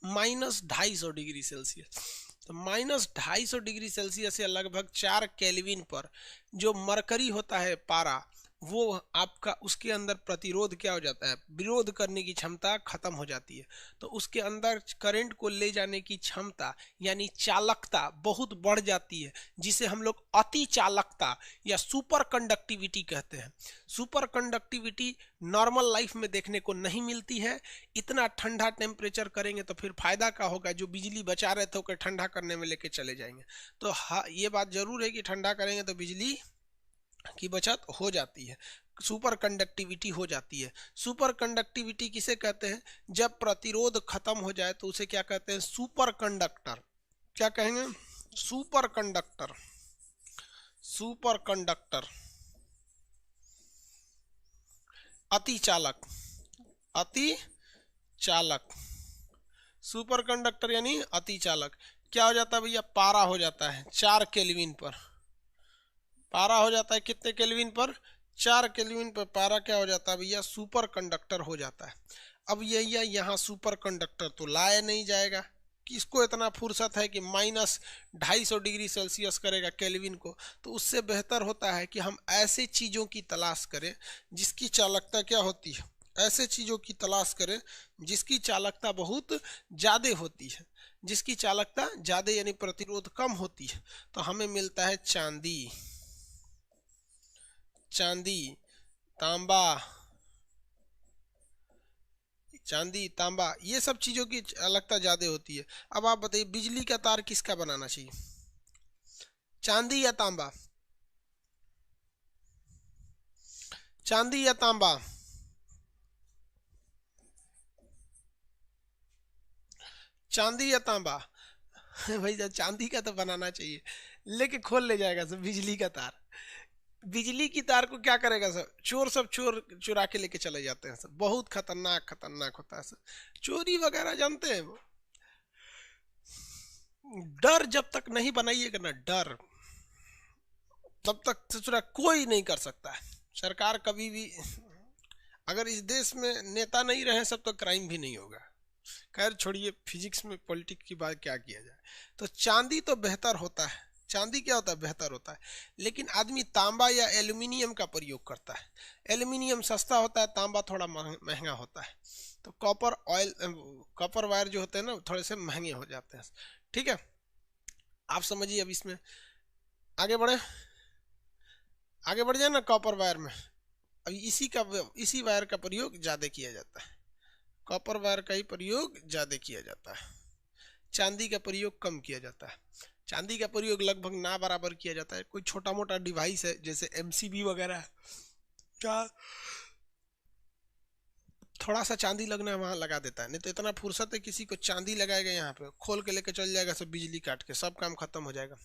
-250 डिग्री सेल्सियस। तो -250 डिग्री सेल्सियस या लगभग 4 केल्विन पर जो मरकरी होता है पारा, वो आपका उसके अंदर प्रतिरोध क्या हो जाता है, विरोध करने की क्षमता खत्म हो जाती है। तो उसके अंदर करंट को ले जाने की क्षमता यानी चालकता बहुत बढ़ जाती है, जिसे हम लोग अति चालकता या सुपर कंडक्टिविटी कहते हैं। सुपर कंडक्टिविटी नॉर्मल लाइफ में देखने को नहीं मिलती है। इतना ठंडा टेम्परेचर करेंगे तो फिर फायदा क्या होगा, जो बिजली बचा रहे थे उसे ठंडा करने में लेके चले जाएंगे। तो हाँ, ये बात जरूर है कि ठंडा करेंगे तो बिजली की बचत हो जाती है, सुपर कंडक्टिविटी हो जाती है। सुपर कंडक्टिविटी किसे कहते हैं, जब प्रतिरोध खत्म हो जाए तो उसे क्या कहते हैं, सुपर कंडक्टर। क्या कहेंगे, सुपर कंडक्टर। सुपर कंडक्टर, अति चालक, अति चालक। सुपर कंडक्टर यानी अति चालक। क्या हो जाता है भैया, पारा हो जाता है 4 केल्विन पर। पारा हो जाता है कितने केल्विन पर, 4 केल्विन पर पारा क्या हो जाता है भैया, सुपर कंडक्टर हो जाता है। अब यही है, यहाँ सुपर कंडक्टर तो लाया नहीं जाएगा, किसको इतना फुर्सत है कि -250 डिग्री सेल्सियस करेगा केल्विन को। तो उससे बेहतर होता है कि हम ऐसे चीज़ों की तलाश करें जिसकी चालकता क्या होती है, ऐसे चीज़ों की तलाश करें जिसकी चालकता बहुत ज़्यादा होती है, जिसकी चालकता ज़्यादा यानी प्रतिरोध कम होती है। तो हमें मिलता है चांदी, चांदी, तांबा, चांदी, तांबा, ये सब चीजों की चालकता ज्यादा होती है। अब आप बताइए बिजली का तार किसका बनाना चाहिए, चांदी या तांबा, चांदी या तांबा, चांदी या तांबा। भाई चांदी का तो बनाना चाहिए, लेके खोल ले जाएगा सब बिजली का तार। बिजली की तार को क्या करेगा सब, चोर सब चोर चुरा के लेके चले जाते हैं सब, बहुत खतरनाक खतरनाक होता है सब, चोरी वगैरह जानते हैं वो। डर जब तक नहीं बनाइएगा ना, डर, तब तक ससुरा कोई नहीं कर सकता है। सरकार कभी भी, अगर इस देश में नेता नहीं रहे सब तो क्राइम भी नहीं होगा। खैर छोड़िए, फिजिक्स में पॉलिटिक्स की बात क्या किया जाए। तो चांदी तो बेहतर होता है, चांदी क्या होता है, बेहतर होता है। लेकिन आदमी तांबा या एल्यूमिनियम का प्रयोग करता है। एल्यूमिनियम सस्ता होता है, तांबा थोड़ा महंगा होता है। तो कॉपर ऑयल, कॉपर वायर जो होते हैं ना थोड़े से महंगे हो जाते हैं। ठीक है, आप समझिए। अब इसमें आगे बढ़े, आगे बढ़ जाए ना कॉपर वायर में। अब इसी वायर का प्रयोग ज़्यादा किया जाता है, कॉपर वायर का ही प्रयोग ज़्यादा किया जाता है, चांदी का प्रयोग कम किया जाता है। चांदी का प्रयोग लगभग ना बराबर किया जाता है। कोई छोटा मोटा डिवाइस है जैसे एमसीबी वगैरह, क्या थोड़ा सा चांदी लगना है वहां लगा देता है, नहीं तो इतना फुर्सत है किसी को, चांदी लगाएगा यहाँ पे खोल के लेके चल जाएगा, सब बिजली काट के सब काम खत्म हो जाएगा।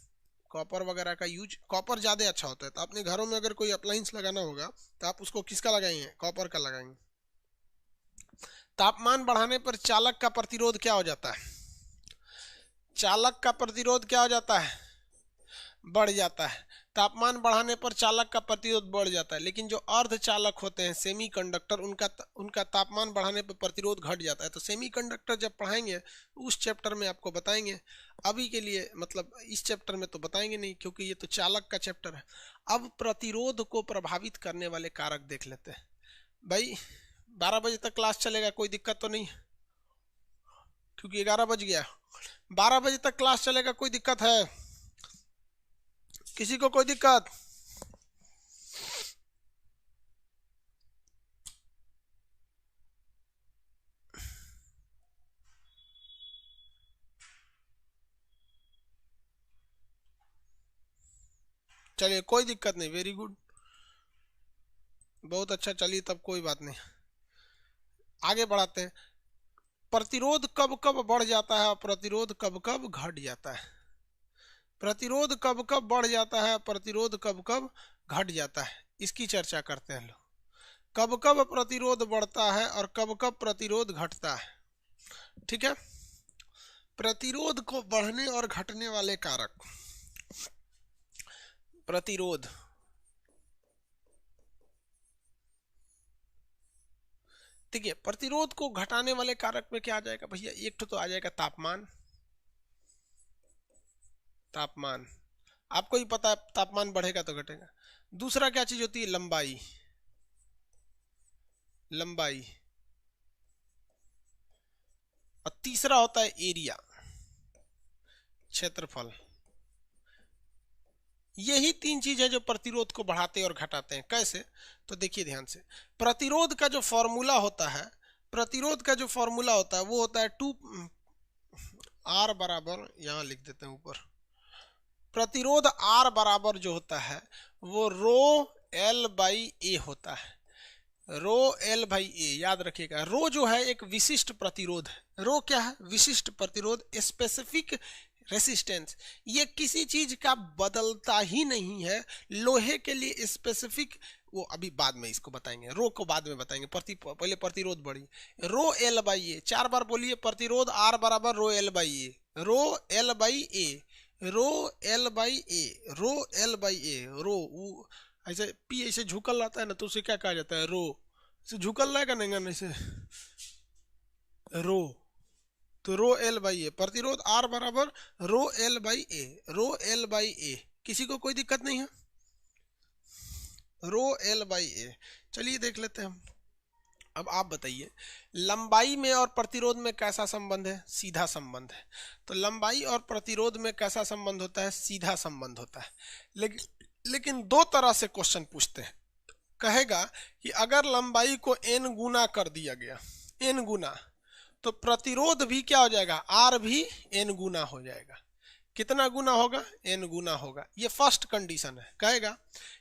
कॉपर वगैरह का यूज, कॉपर ज़्यादा अच्छा होता है। तो अपने घरों में अगर कोई अप्लायंस लगाना होगा तो आप उसको किसका लगाएंगे, कॉपर का लगाएंगे। तापमान बढ़ाने पर चालक का प्रतिरोध क्या हो जाता है, चालक का प्रतिरोध क्या हो जाता है, बढ़ जाता है। तापमान बढ़ाने पर चालक का प्रतिरोध बढ़ जाता है। लेकिन जो अर्धचालक होते हैं सेमी कंडक्टर, उनका तापमान बढ़ाने पर प्रतिरोध घट जाता है। तो सेमी कंडक्टर जब पढ़ाएंगे उस चैप्टर में आपको बताएंगे, अभी के लिए मतलब इस चैप्टर में तो बताएंगे नहीं क्योंकि ये तो चालक का चैप्टर है। अब प्रतिरोध को प्रभावित करने वाले कारक देख लेते हैं। भाई 12 बजे तक क्लास चलेगा, कोई दिक्कत तो नहीं, क्योंकि 11 बज गया। 12 बजे तक क्लास चलेगा, कोई दिक्कत है किसी को, कोई दिक्कत? चलिए कोई दिक्कत नहीं, वेरी गुड, बहुत अच्छा। चलिए तब कोई बात नहीं, आगे बढ़ाते हैं। प्रतिरोध कब कब बढ़ जाता है, प्रतिरोध कब कब घट जाता है, प्रतिरोध कब कब बढ़ जाता है, प्रतिरोध कब कब घट जाता है, इसकी चर्चा करते हैं लोग। कब कब प्रतिरोध बढ़ता है और कब कब प्रतिरोध घटता है। ठीक है, प्रतिरोध को बढ़ने और घटने वाले कारक, प्रतिरोध, ठीक है, प्रतिरोध को घटाने वाले कारक में क्या आ जाएगा भैया, एक तो आ जाएगा तापमान, तापमान आपको ही पता है तापमान बढ़ेगा तो घटेगा। दूसरा क्या चीज होती है, लंबाई, लंबाई, और तीसरा होता है एरिया, क्षेत्रफल। यही तीन चीज है जो प्रतिरोध को बढ़ाते और घटाते हैं। कैसे? तो देखिए ध्यान से, प्रतिरोध का जो फॉर्मूला होता है, प्रतिरोध का जो फॉर्मूला होता है वो होता है 2 R बराबर, यहां लिख देते हैं ऊपर, प्रतिरोध R बराबर जो होता है वो रो L बाई ए होता है। रो L बाई ए, याद रखिएगा। रो जो है एक विशिष्ट प्रतिरोध है। रो क्या है? विशिष्ट प्रतिरोध, स्पेसिफिक रेसिस्टेंस। ये किसी चीज का बदलता ही नहीं है। लोहे के लिए स्पेसिफिक, वो अभी बाद में इसको बताएंगे, रो को बाद में बताएंगे, पहले प्रतिरोध बढ़ी। रो L बाई ए, 4 बार बोलिए, प्रतिरोध R बराबर rho L by A, rho L by A, rho L by A, rho L by A. Rho ऐसे पी ऐसे झुकल रहता है ना, तो उसे क्या कहा जाता है? रो। ऐसे झुकल रहेगा नहीं, ऐसे रो, तो रो L बाई ए। प्रतिरोध R बराबर rho L by A, rho L by A. किसी को कोई दिक्कत नहीं है? Rho L by A. चलिए देख लेते हैं हम। अब आप बताइए, लंबाई में और प्रतिरोध में कैसा संबंध है? सीधा संबंध है। तो लंबाई और प्रतिरोध में कैसा संबंध होता है? सीधा संबंध होता है। लेकिन दो तरह से क्वेश्चन पूछते हैं। कहेगा कि अगर लंबाई को n गुना कर दिया गया, n गुना, तो प्रतिरोध भी क्या हो जाएगा? R भी n गुना हो जाएगा। कितना गुना होगा? n गुना होगा। ये फर्स्ट कंडीशन है। कहेगा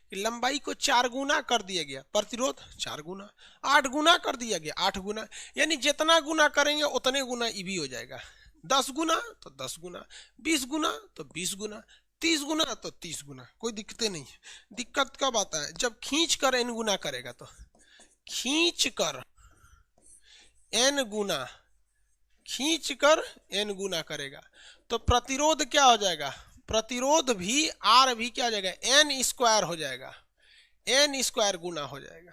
कि लंबाई को 4 गुना कर दिया गया, प्रतिरोध 4 गुना, 8 गुना कर दिया गया, 8 गुना, यानी जितना गुना करेंगे उतने गुना ई भी हो जाएगा। 10 गुना तो 10 गुना, 20 गुना तो 20 गुना, 30 गुना तो 30 गुना। कोई दिक्कत नहीं है। दिक्कत कब आता है? जब खींच कर n गुना करेगा। तो खींच कर n गुना, खींच कर n गुना करेगा तो प्रतिरोध क्या हो जाएगा? प्रतिरोध भी R भी क्या हो जाएगा? n स्क्वायर हो जाएगा, n स्क्वायर गुना हो जाएगा।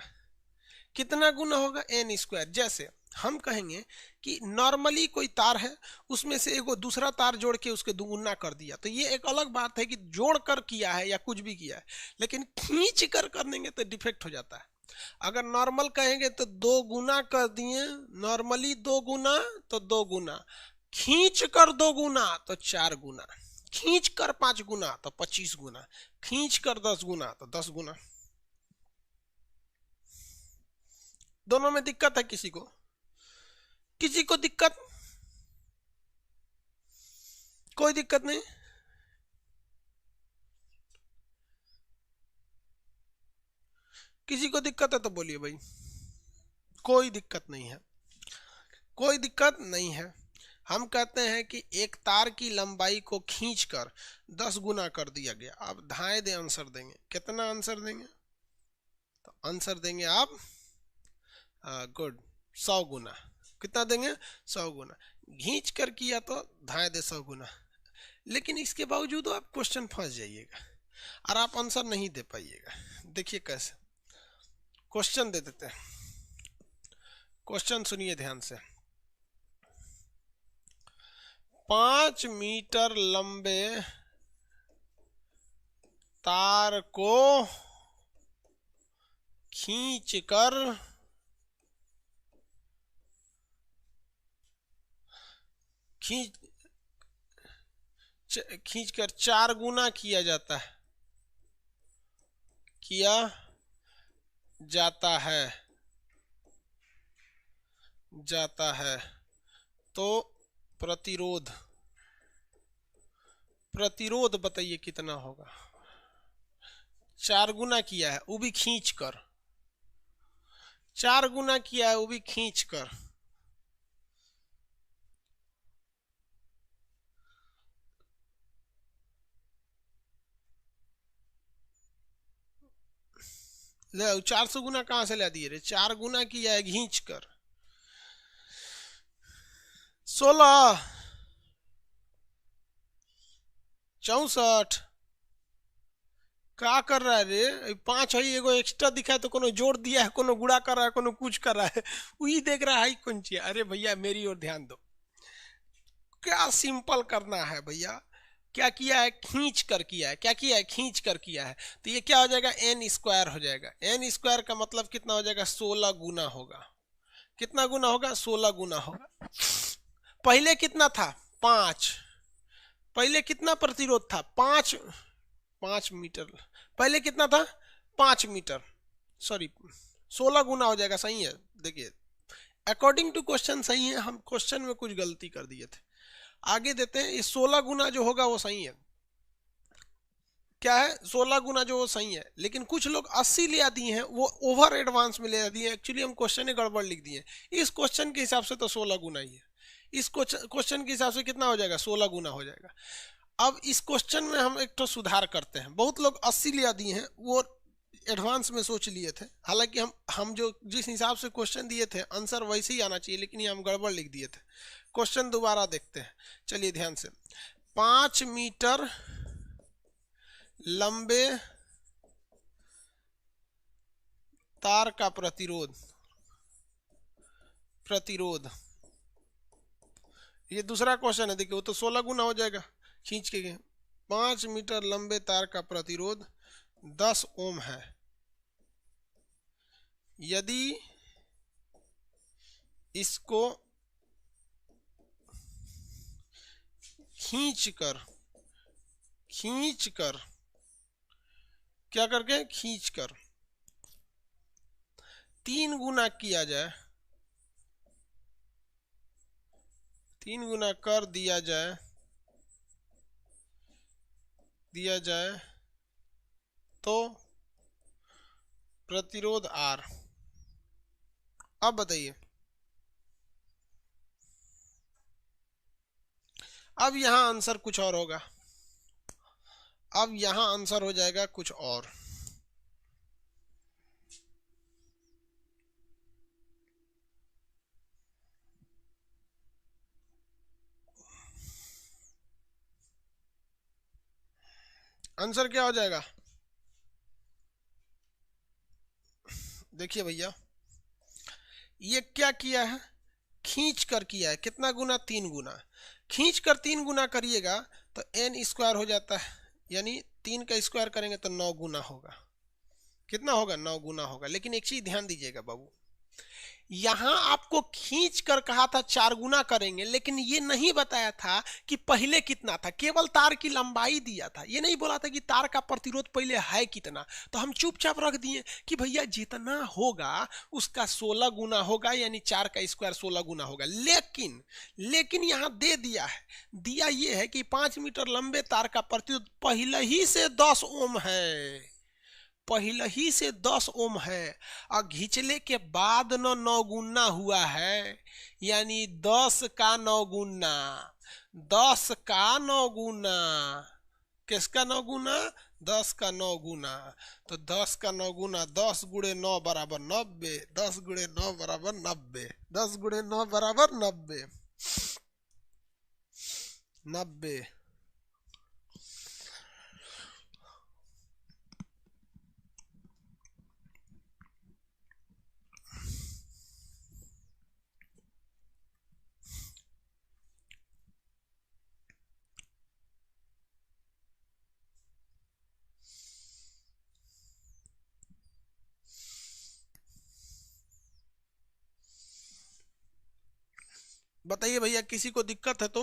कितना गुना होगा? n square. जैसे हम कहेंगे कि नॉर्मली कोई तार है, उसमें से एक दूसरा तार जोड़ के उसके दुगुना कर दिया, तो ये एक अलग बात है कि जोड़ कर किया है या कुछ भी किया है। लेकिन खींच कर करेंगे तो डिफेक्ट हो जाता है। अगर नॉर्मल कहेंगे तो 2 गुना कर दिए, नॉर्मली 2 गुना तो 2 गुना, खींच कर 2 गुना तो 4 गुना, खींच कर 5 गुना तो 25 गुना, खींच कर 10 गुना तो 10 गुना। दोनों में दिक्कत है? किसी को दिक्कत? कोई दिक्कत नहीं। किसी को दिक्कत है तो बोलिए भाई। कोई दिक्कत नहीं है, कोई दिक्कत नहीं है। हम कहते हैं कि एक तार की लंबाई को खींचकर 10 गुना कर दिया गया। आप धाए दे आंसर देंगे। कितना आंसर देंगे? तो आंसर देंगे आप गुड 100 गुना। कितना देंगे? 100 गुना। खींच कर किया तो धाए दे 100 गुना। लेकिन इसके बावजूद आप क्वेश्चन फंस जाइएगा और आप आंसर नहीं दे पाइएगा। देखिए कैसे क्वेश्चन दे देते हैं। क्वेश्चन सुनिए ध्यान से। 5 मीटर लंबे तार को खींचकर खींचकर 4 गुना किया जाता है तो प्रतिरोध बताइए कितना होगा? 4 गुना किया है वो भी खींच कर, 4 गुना किया है वो भी खींच कर। ले 400 गुना कहां से ला दिए रे? 4 गुना किया है खींच कर। 16 64 क्या कर रहा है रे? 5 है, एगो एक्स्ट्रा दिखा है तो कोनो जोड़ दिया है, कोनो गुणा कर रहा है, कोनो कुछ कर रहा है, वही देख रहा है कौन ची। अरे भैया मेरी ओर ध्यान दो, क्या सिंपल करना है भैया। क्या किया है, खींच कर किया है। क्या किया है, खींच कर किया है। तो ये क्या हो जाएगा, एन स्क्वायर हो जाएगा। एन स्क्वायर का मतलब कितना हो जाएगा, 16 गुना होगा। कितना गुना होगा, 16 गुना होगा। पहले कितना था, 5। पहले कितना प्रतिरोध था, 5 मीटर। पहले कितना था, 5 मीटर। सॉरी, 16 गुना हो जाएगा। सही है, देखिए अकॉर्डिंग टू क्वेश्चन सही है, हम क्वेश्चन में कुछ गलती कर दिए थे। आगे देते हैं, ये 16 गुना जो होगा वो सही है। क्या है, 16 गुना जो वो सही है, लेकिन कुछ लोग 80 ले दिए हैं, वो ओवर एडवांस में ले दिए हैं। एक्चुअली हम क्वेश्चन ही गड़बड़ लिख दिए। इस क्वेश्चन के हिसाब से तो 16 गुना ही है। इस क्वेश्चन के हिसाब से कितना हो जाएगा, 16 गुना हो जाएगा। अब इस क्वेश्चन में हम एक तो सुधार करते हैं। बहुत लोग 80 ले दिए हैं, वो एडवांस में सोच लिए थे। हालांकि हम जो जिस हिसाब से क्वेश्चन दिए थे आंसर वैसे ही आना चाहिए, लेकिन ये हम गड़बड़ लिख दिए थे। क्वेश्चन दोबारा देखते हैं, चलिए ध्यान से। 5 मीटर लंबे तार का प्रतिरोध ये दूसरा क्वेश्चन है, देखिए वो तो 16 गुना हो जाएगा खींच के। 5 मीटर लंबे तार का प्रतिरोध 10 ओम है। यदि इसको खींचकर क्या करके, खींचकर 3 गुना किया जाए, 3 गुना कर दिया जाए तो प्रतिरोध R। अब बताइए, अब यहां आंसर कुछ और होगा। अब यहां आंसर हो जाएगा कुछ और। आंसर क्या हो जाएगा, देखिए भैया, ये क्या किया है, खींच कर किया है। कितना गुना, 3 गुना। खींच कर 3 गुना करिएगा तो n स्क्वायर हो जाता है, यानी 3 का स्क्वायर करेंगे तो 9 गुना होगा। कितना होगा, 9 गुना होगा। लेकिन एक चीज ध्यान दीजिएगा बाबू, यहां आपको खींच कर कहा था 4 गुना करेंगे, लेकिन ये नहीं बताया था कि पहले कितना था। केवल तार की लंबाई दिया था, ये नहीं बोला था कि तार का प्रतिरोध पहले है कितना। तो हम चुपचाप रख दिए कि भैया जितना होगा उसका 16 गुना होगा, यानी 4 का स्क्वायर 16 गुना होगा। लेकिन यहां दे दिया है, दिया ये है कि 5 मीटर लंबे तार का प्रतिरोध पहले ही से 10 ओम है। पहले ही से 10 ओम है, और घिंचले के बाद 9 गुना हुआ है, यानी 10 का 9 गुना। 10 का 9 गुना, किसका 9 गुना, 10 का 9 गुना। तो 10 का 9 गुना, 10 गुणे 9 बराबर 90। 10 गुणे 9 बराबर 90। 10 गुणे 9 बराबर 90। 90। बताइए भैया, किसी को दिक्कत है तो?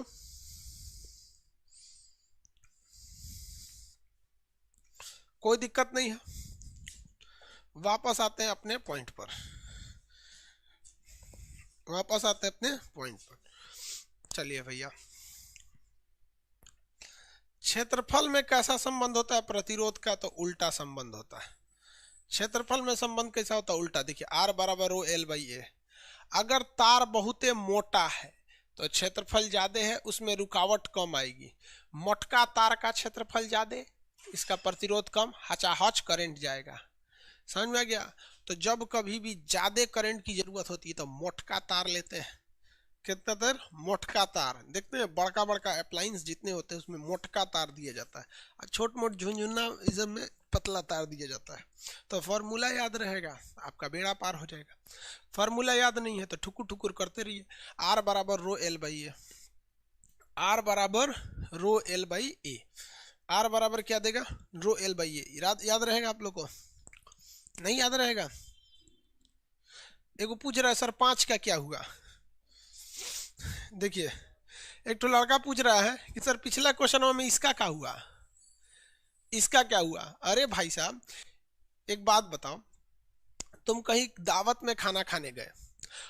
कोई दिक्कत नहीं है, वापस आते हैं अपने पॉइंट पर। चलिए भैया, क्षेत्रफल में कैसा संबंध होता है प्रतिरोध का, तो उल्टा संबंध होता है। क्षेत्रफल में संबंध कैसा होता है, उल्टा। देखिए R बराबर रो L बाई ए। अगर तार बहुत मोटा है तो क्षेत्रफल ज्यादा है, उसमें रुकावट कम आएगी। मोटका तार का क्षेत्रफल ज्यादा, इसका प्रतिरोध कम, हचाहच करंट जाएगा। समझ में आ गया? तो जब कभी भी ज्यादा करंट की जरूरत होती है तो मोटका तार लेते हैं। कितना तार, मोटका तार। देखते हैं बड़का बड़का अप्लायंस जितने होते हैं उसमें मोटका तार दिया जाता है, और छोट मोट झुंझुना इज्म में पतला तार दिया जाता है। तो फॉर्मूला याद रहेगा, आपका बेड़ा पार हो जाएगा। फॉर्मूला याद नहीं है तो ठुकुर ठुकुर करते रहिए। R बराबर rho L by A. R बराबर rho L by A. R बराबर क्या देगा, रो एल बाई ए। याद रहेगा आप लोग को, नहीं याद रहेगा? एक पूछ रहा है सर 5 का क्या हुआ। देखिए एक तो लड़का पूछ रहा है कि सर पिछला क्वेश्चन में इसका क्या हुआ, इसका क्या हुआ। अरे भाई साहब एक बात बताओ, तुम कहीं दावत में खाना खाने गए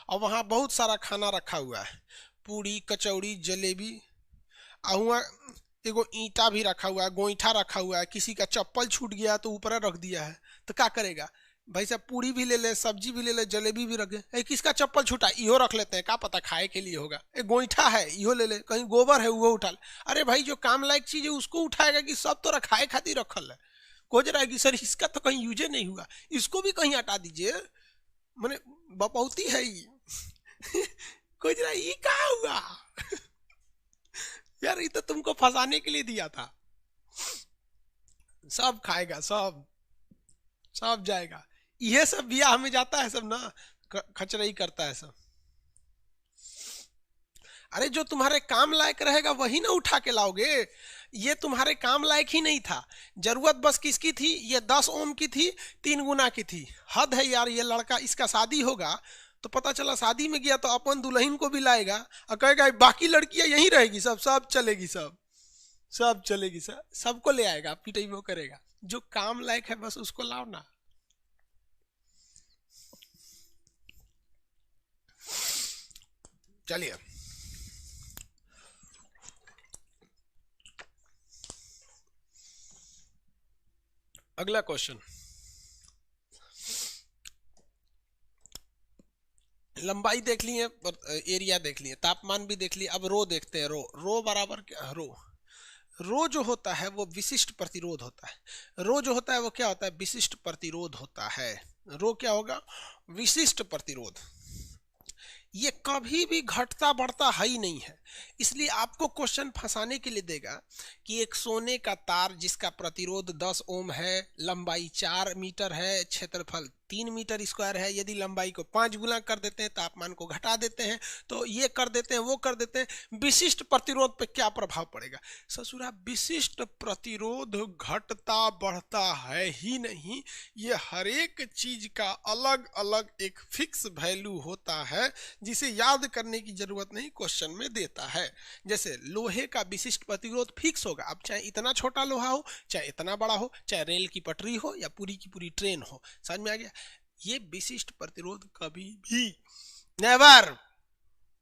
और वहां बहुत सारा खाना रखा हुआ है, पूड़ी कचौड़ी जलेबी, हुआ एगो ईंटा भी रखा हुआ है, गोईठा रखा हुआ है, किसी का चप्पल छूट गया तो ऊपर रख दिया है, तो क्या करेगा भाई साहब? पूड़ी भी ले ले, सब्जी भी ले ले, जलेबी भी रख ले। किसका चप्पल छूटा, इहो रख लेते हैं, क्या पता खाए के लिए होगा। एक गोईठा है इहो ले ले, कहीं गोबर है वो उठा ले। अरे भाई जो काम लायक चीज है उसको उठाएगा कि सब तो रखाए खातिर रखल है। खोज रहा है कि सर इसका तो कहीं यूज नहीं हुआ, इसको भी कहीं हटा दीजिए, मैंने बपौती है ये। खोज रहा है ये क्या हुआ। यार ये तो तुमको फंसाने के लिए दिया था। सब खाएगा, सब सब जाएगा। ये सब ब्याह में जाता है सब ना, खचरई करता है सब। अरे जो तुम्हारे काम लायक रहेगा वही ना उठा के लाओगे। ये तुम्हारे काम लायक ही नहीं था, जरूरत बस किसकी थी, ये 10 ओम की थी, 3 गुना की थी। हद है यार, ये लड़का इसका शादी होगा तो पता चला शादी में गया तो अपन दुल्हन को भी लाएगा और कहेगा बाकी लड़कियां यहीं रहेगी, सब सब चलेगी, सब सब चलेगी, सब सबको ले आएगा, पिटाई वो करेगा। जो काम लायक है बस उसको लाओ ना। चलिए अगला क्वेश्चन। लंबाई देख लिए और एरिया देख लिए, तापमान भी देख लिए, अब रो देखते हैं। रो रो बराबर क्या, रो रो जो होता है वो विशिष्ट प्रतिरोध होता है। रो जो होता है वो क्या होता है, विशिष्ट प्रतिरोध होता है। रो क्या होगा, विशिष्ट प्रतिरोध। ये कभी भी घटता बढ़ता है ही नहीं है, इसलिए आपको क्वेश्चन फंसाने के लिए देगा कि एक सोने का तार जिसका प्रतिरोध 10 ओम है, लंबाई 4 मीटर है, क्षेत्रफल 3 मीटर स्क्वायर है, यदि लंबाई को 5 गुना कर देते हैं, तापमान को घटा देते हैं, तो ये कर देते हैं वो कर देते हैं, विशिष्ट प्रतिरोध पे क्या प्रभाव पड़ेगा? ससुरा विशिष्ट प्रतिरोध घटता बढ़ता है ही नहीं, ये हर एक चीज का अलग अलग एक फिक्स वैल्यू होता है जिसे याद करने की जरूरत नहीं, क्वेश्चन में देता है। जैसे लोहे का विशिष्ट प्रतिरोध फिक्स होगा, अब चाहे इतना छोटा लोहा हो, चाहे इतना बड़ा हो, चाहे रेल की पटरी हो या पूरी की पूरी ट्रेन हो। समझ में आ गया? ये विशिष्ट प्रतिरोध कभी भी, नेवर,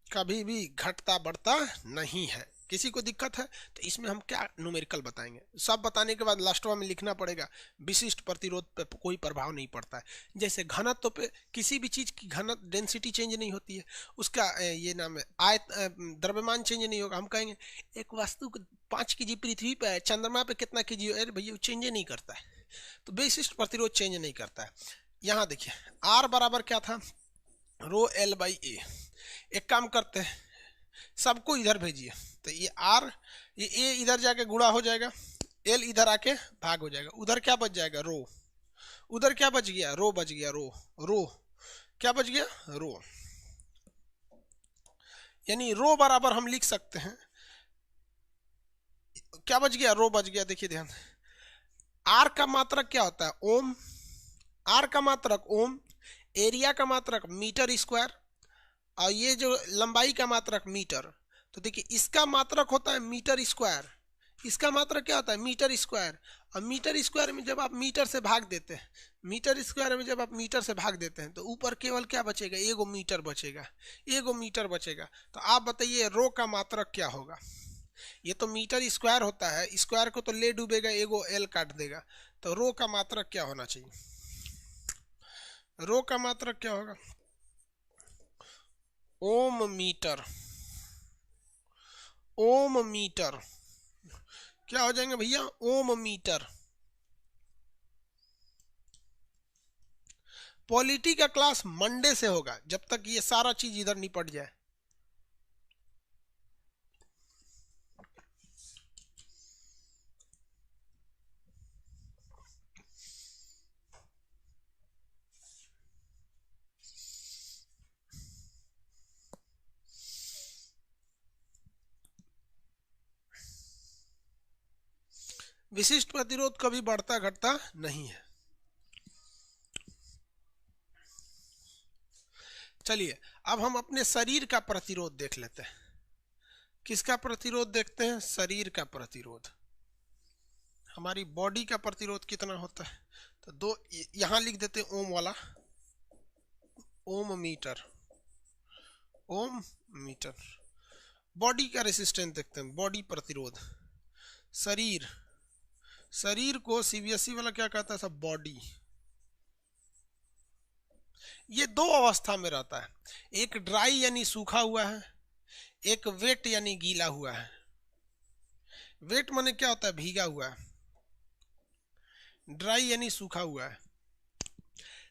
कभी भी घटता बढ़ता नहीं है। किसी को दिक्कत है तो इसमें हम क्या न्यूमेरिकल बताएंगे, सब बताने के बाद लास्टवा में लिखना पड़ेगा विशिष्ट प्रतिरोध पे कोई प्रभाव नहीं पड़ता है। जैसे घनत्व पे किसी भी चीज की घनत्व डेंसिटी चेंज नहीं होती है, उसका ये नाम है आयत, द्रव्यमान चेंज नहीं होगा। हम कहेंगे एक वस्तु 5 केजी पृथ्वी पे है, चंद्रमा पे कितना केजी, अरे भैया चेंज नहीं करता है, तो विशिष्ट प्रतिरोध चेंज नहीं करता है। यहाँ देखिए आर बराबर क्या था, रो एल बाई ए। एक काम करते हैं, सबको इधर भेजिए, तो ये आर, ये ए इधर जाके गुणा हो जाएगा, एल इधर आके भाग हो जाएगा, उधर क्या बच जाएगा, रो, उधर क्या बच गया, रो बच गया, रो रो क्या बच गया, रो। यानी रो बराबर हम लिख सकते हैं, क्या बच गया, रो बच गया। देखिए ध्यान, आर का मात्रक क्या होता है, ओम, आर का मात्रक ओम, एरिया का मात्रक मीटर स्क्वायर, और ये जो लंबाई का मात्रक मीटर। तो देखिए इसका मात्रक होता है मीटर स्क्वायर, इसका मात्रक क्या होता है, मीटर स्क्वायर। और मीटर स्क्वायर में जब आप मीटर से भाग देते हैं, मीटर स्क्वायर में जब आप मीटर से भाग देते हैं तो ऊपर केवल क्या बचेगा, एगो मीटर बचेगा, एगो मीटर बचेगा। तो आप बताइए रो का मात्रक क्या होगा। ये तो मीटर स्क्वायर होता है, स्क्वायर को तो ले डूबेगा, एगो एल काट देगा, तो रो का मात्रक क्या होना चाहिए, रो का मात्रक क्या होगा, ओम मीटर, ओम मीटर क्या हो जाएंगे भैया, ओम मीटर। पॉलिटी का क्लास मंडे से होगा, जब तक ये सारा चीज इधर निपट जाए। विशिष्ट प्रतिरोध कभी बढ़ता घटता नहीं है। चलिए अब हम अपने शरीर का प्रतिरोध देख लेते हैं। किसका प्रतिरोध देखते हैं? शरीर का प्रतिरोध। हमारी बॉडी का प्रतिरोध कितना होता है? तो दो यहां लिख देते हैं ओम वाला, ओम मीटर, ओम मीटर। बॉडी का रेसिस्टेंस देखते हैं, बॉडी प्रतिरोध। शरीर, शरीर को सीबीएसई वाला क्या कहता है? सब बॉडी। ये दो अवस्था में रहता है, एक ड्राई यानी सूखा हुआ है, एक वेट यानी गीला हुआ है। वेट माने क्या होता है? भीगा हुआ है। ड्राई यानी सूखा हुआ है।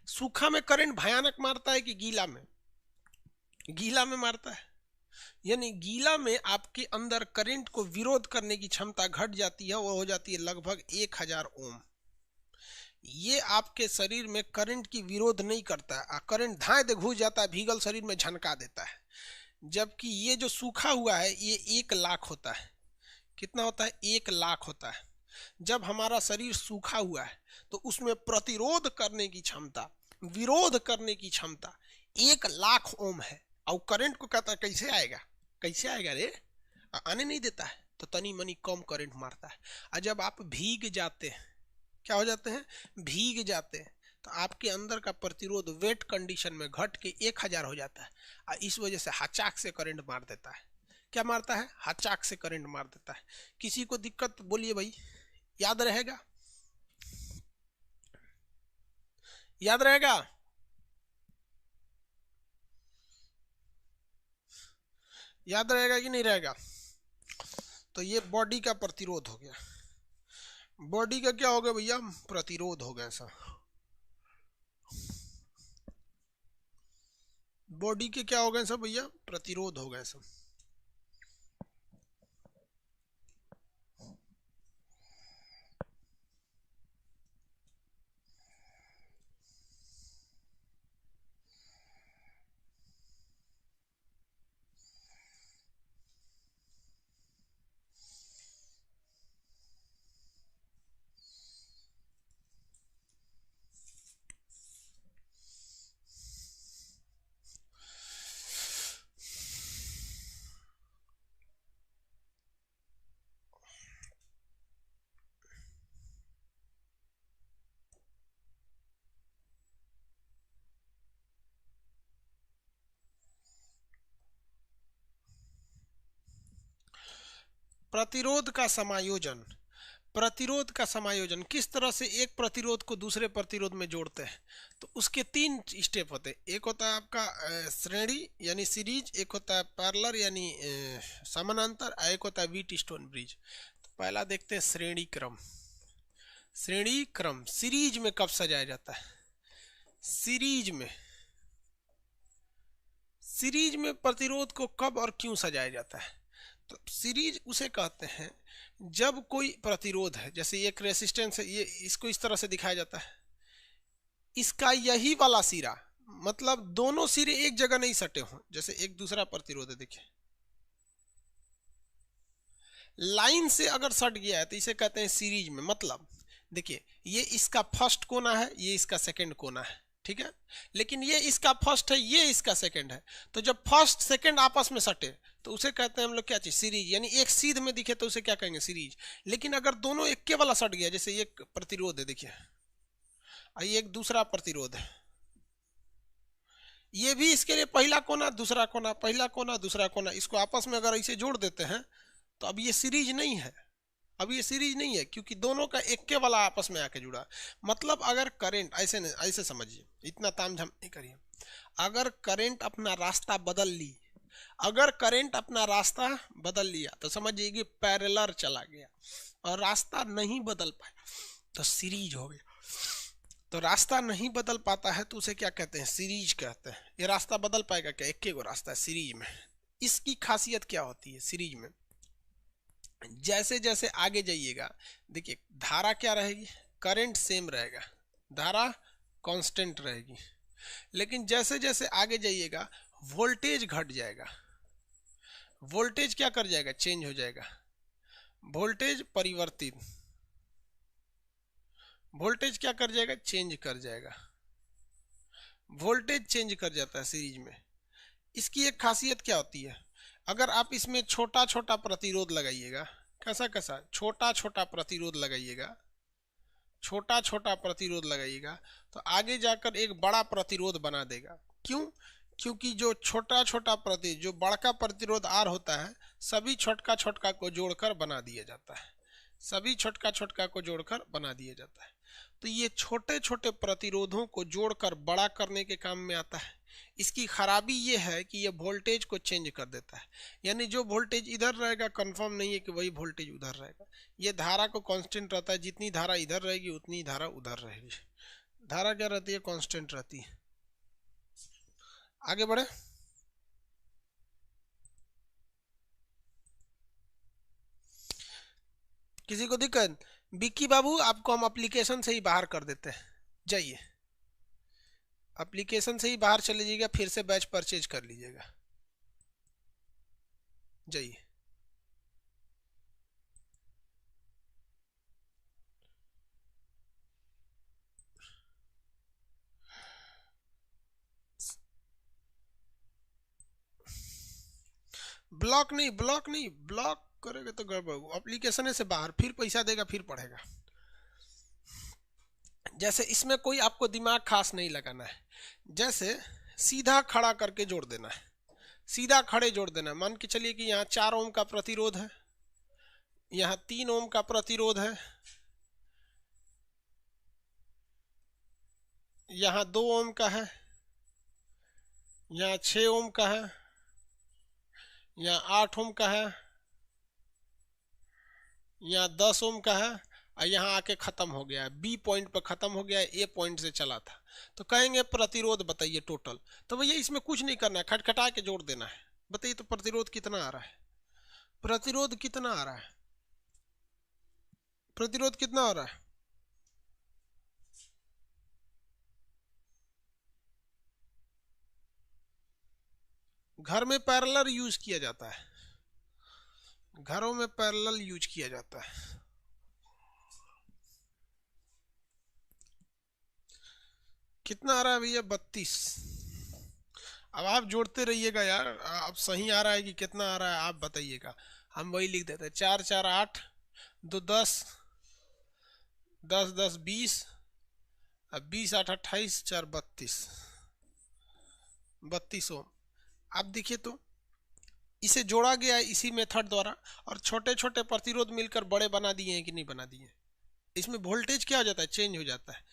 सूखा में करंट भयानक मारता है कि गीला में? गीला में मारता है। यानी गीला में आपके अंदर करंट को विरोध करने की क्षमता घट जाती है, वो हो जाती है लगभग 1000 ओम। ये आपके शरीर में करंट की विरोध नहीं करता है, करंट धाए दे घुस जाता है, भीगल शरीर में झनका देता है। जबकि ये जो सूखा हुआ है ये 1 लाख होता है। कितना होता है? 1 लाख होता है। जब हमारा शरीर सूखा हुआ है तो उसमें प्रतिरोध करने की क्षमता, विरोध करने की क्षमता 1 लाख ओम है। और करंट को कहता है कैसे आएगा? कैसे आएगा रे? आने नहीं देता है, तो तनी मनी कम करंट मारता है। और जब आप भीग जाते हैं, क्या हो जाते हैं? भीग जाते हैं, तो आपके अंदर का प्रतिरोध वेट कंडीशन में घट के 1000 हो जाता है। और इस वजह से हचाक से करंट मार देता है। क्या मारता है? हचाक से करंट मार देता है। किसी को दिक्कत बोलिए भाई, याद रहेगा? याद रहेगा? याद रहेगा कि नहीं रहेगा? तो ये बॉडी का प्रतिरोध हो गया। बॉडी का क्या हो गया भैया? प्रतिरोध हो गया। ऐसा बॉडी के क्या हो गए सब भैया? प्रतिरोध हो गए सब। प्रतिरोध का समायोजन। प्रतिरोध का समायोजन किस तरह से एक प्रतिरोध को दूसरे प्रतिरोध में जोड़ते हैं? तो उसके 3 स्टेप होते हैं। एक होता है आपका श्रेणी यानी सीरीज, एक होता है पैरेलल यानी समानांतर, एक होता है व्हीट स्टोन ब्रिज। तो पहला देखते हैं श्रेणी क्रम। श्रेणी क्रम सीरीज में कब सजाया जाता है? सीरीज में, सीरीज में प्रतिरोध को कब और क्यों सजाया जाता है? तो सीरीज उसे कहते हैं जब कोई प्रतिरोध है, जैसे एक रेसिस्टेंस है, ये इसको इस तरह से दिखाया जाता है। इसका यही वाला सिरा, मतलब दोनों सिरे एक जगह नहीं सटे हों। जैसे एक दूसरा प्रतिरोध है, देखिए लाइन से अगर सट गया है तो इसे कहते हैं सीरीज में। मतलब देखिए ये इसका फर्स्ट कोना है, ये इसका सेकंड कोना है, ठीक है। लेकिन ये इसका फर्स्ट है, ये इसका सेकंड है। तो जब फर्स्ट सेकंड आपस में सटे तो उसे कहते हैं हम लोग क्या चीज? सीरीज। यानी एक सीध में दिखे तो उसे क्या कहेंगे? सीरीज। लेकिन अगर दोनों एक के वाला सट गया, जैसे ये प्रतिरोध है देखिए, ये एक दूसरा प्रतिरोध है, ये भी इसके लिए पहला कोना दूसरा कोना, पहला कोना दूसरा कोना, इसको आपस में अगर ऐसे जोड़ देते हैं तो अब ये सीरीज नहीं है। अब ये सीरीज नहीं है क्योंकि दोनों का एक के वाला आपस में आके जुड़ा। मतलब अगर करंट ऐसे नहीं, ऐसे समझिए, इतना तामझाम नहीं करिए। अगर करंट अपना रास्ता बदल ली, अगर करंट अपना रास्ता बदल लिया तो समझिए कि पैरेलल चला गया, और रास्ता नहीं बदल पाया तो सीरीज हो गया। तो रास्ता नहीं बदल पाता है तो उसे क्या कहते हैं? सीरीज कहते हैं। ये रास्ता बदल पाएगा क्या? एक को रास्ता है सीरीज में। इसकी खासियत क्या होती है सीरीज में? जैसे जैसे आगे जाइएगा, देखिए धारा क्या रहेगी? करंट सेम रहेगा, धारा कांस्टेंट रहेगी। लेकिन जैसे जैसे आगे जाइएगा वोल्टेज घट जाएगा। वोल्टेज क्या कर जाएगा? चेंज हो जाएगा। वोल्टेज परिवर्तित, वोल्टेज क्या कर जाएगा, चेंज कर जाएगा, वोल्टेज चेंज कर जाता है सीरीज में। इसकी एक खासियत क्या होती है, अगर आप इसमें छोटा छोटा प्रतिरोध लगाइएगा, कैसा कैसा छोटा छोटा प्रतिरोध लगाइएगा, छोटा छोटा प्रतिरोध लगाइएगा, तो आगे जाकर एक बड़ा प्रतिरोध बना देगा। क्यों? क्योंकि जो छोटा छोटा जो बड़का प्रतिरोध आर होता है, सभी छोटका छोटका को जोड़कर बना दिया जाता है, सभी छोटका छोटका को जोड़कर बना दिया जाता है। तो ये छोटे छोटे प्रतिरोधों को जोड़कर बड़ा करने के काम में आता है। इसकी खराबी ये है कि ये वोल्टेज को चेंज कर देता है, यानी जो वोल्टेज इधर रहेगा कंफर्म नहीं है कि वही वोल्टेज उधर रहेगा। ये धारा को कांस्टेंट रहता है, जितनी धारा इधर रहेगी उतनी धारा उधर रहेगी। धारा क्या रहती है, कांस्टेंट रहती है। आगे बढ़े। किसी को दिक्कत? बिक्की बाबू, आपको हम एप्लीकेशन से ही बाहर कर देते हैं, जाइए एप्लीकेशन से ही बाहर चले जाइएगा, फिर से बैच परचेज कर लीजिएगा, जाइए। ब्लॉक नहीं, ब्लॉक नहीं, ब्लॉक करेगा तो गड़बड़, एप्लीकेशन से बाहर, फिर पैसा देगा, फिर पढ़ेगा। जैसे इसमें कोई आपको दिमाग खास नहीं लगाना है, जैसे सीधा खड़ा करके जोड़ देना है, सीधा खड़े जोड़ देना है। मान के चलिए कि यहाँ 4 ओम का प्रतिरोध है, यहाँ 3 ओम का प्रतिरोध है, यहाँ 2 ओम का है, यहाँ 6 ओम का है, यहाँ 8 ओम का है, यहाँ 10 ओम का है, और यहाँ आके खत्म हो गया है, बी पॉइंट पर खत्म हो गया है, ए पॉइंट से चला था। तो कहेंगे प्रतिरोध बताइए टोटल, तो भैया इसमें कुछ नहीं करना है, खटखटा के जोड़ देना है। बताइए तो प्रतिरोध कितना आ रहा है, प्रतिरोध कितना आ रहा है, प्रतिरोध कितना आ रहा है? घर में पैरेलल यूज किया जाता है, घरों में पैरेलल यूज किया जाता है। कितना आ रहा है भैया? 32। अब आप जोड़ते रहिएगा यार, अब सही आ रहा है कि कितना आ रहा है आप बताइएगा, हम वही लिख देते हैं। 4 4 8, 2 10, 10 10 20, अब 20 8 28, 4 32, 32 ओम। आप देखिए तो इसे जोड़ा गया है इसी मेथड द्वारा, और छोटे छोटे प्रतिरोध मिलकर बड़े बना दिए हैं कि नहीं बना दिए। इसमें वोल्टेज क्या हो जाता है, चेंज हो जाता है,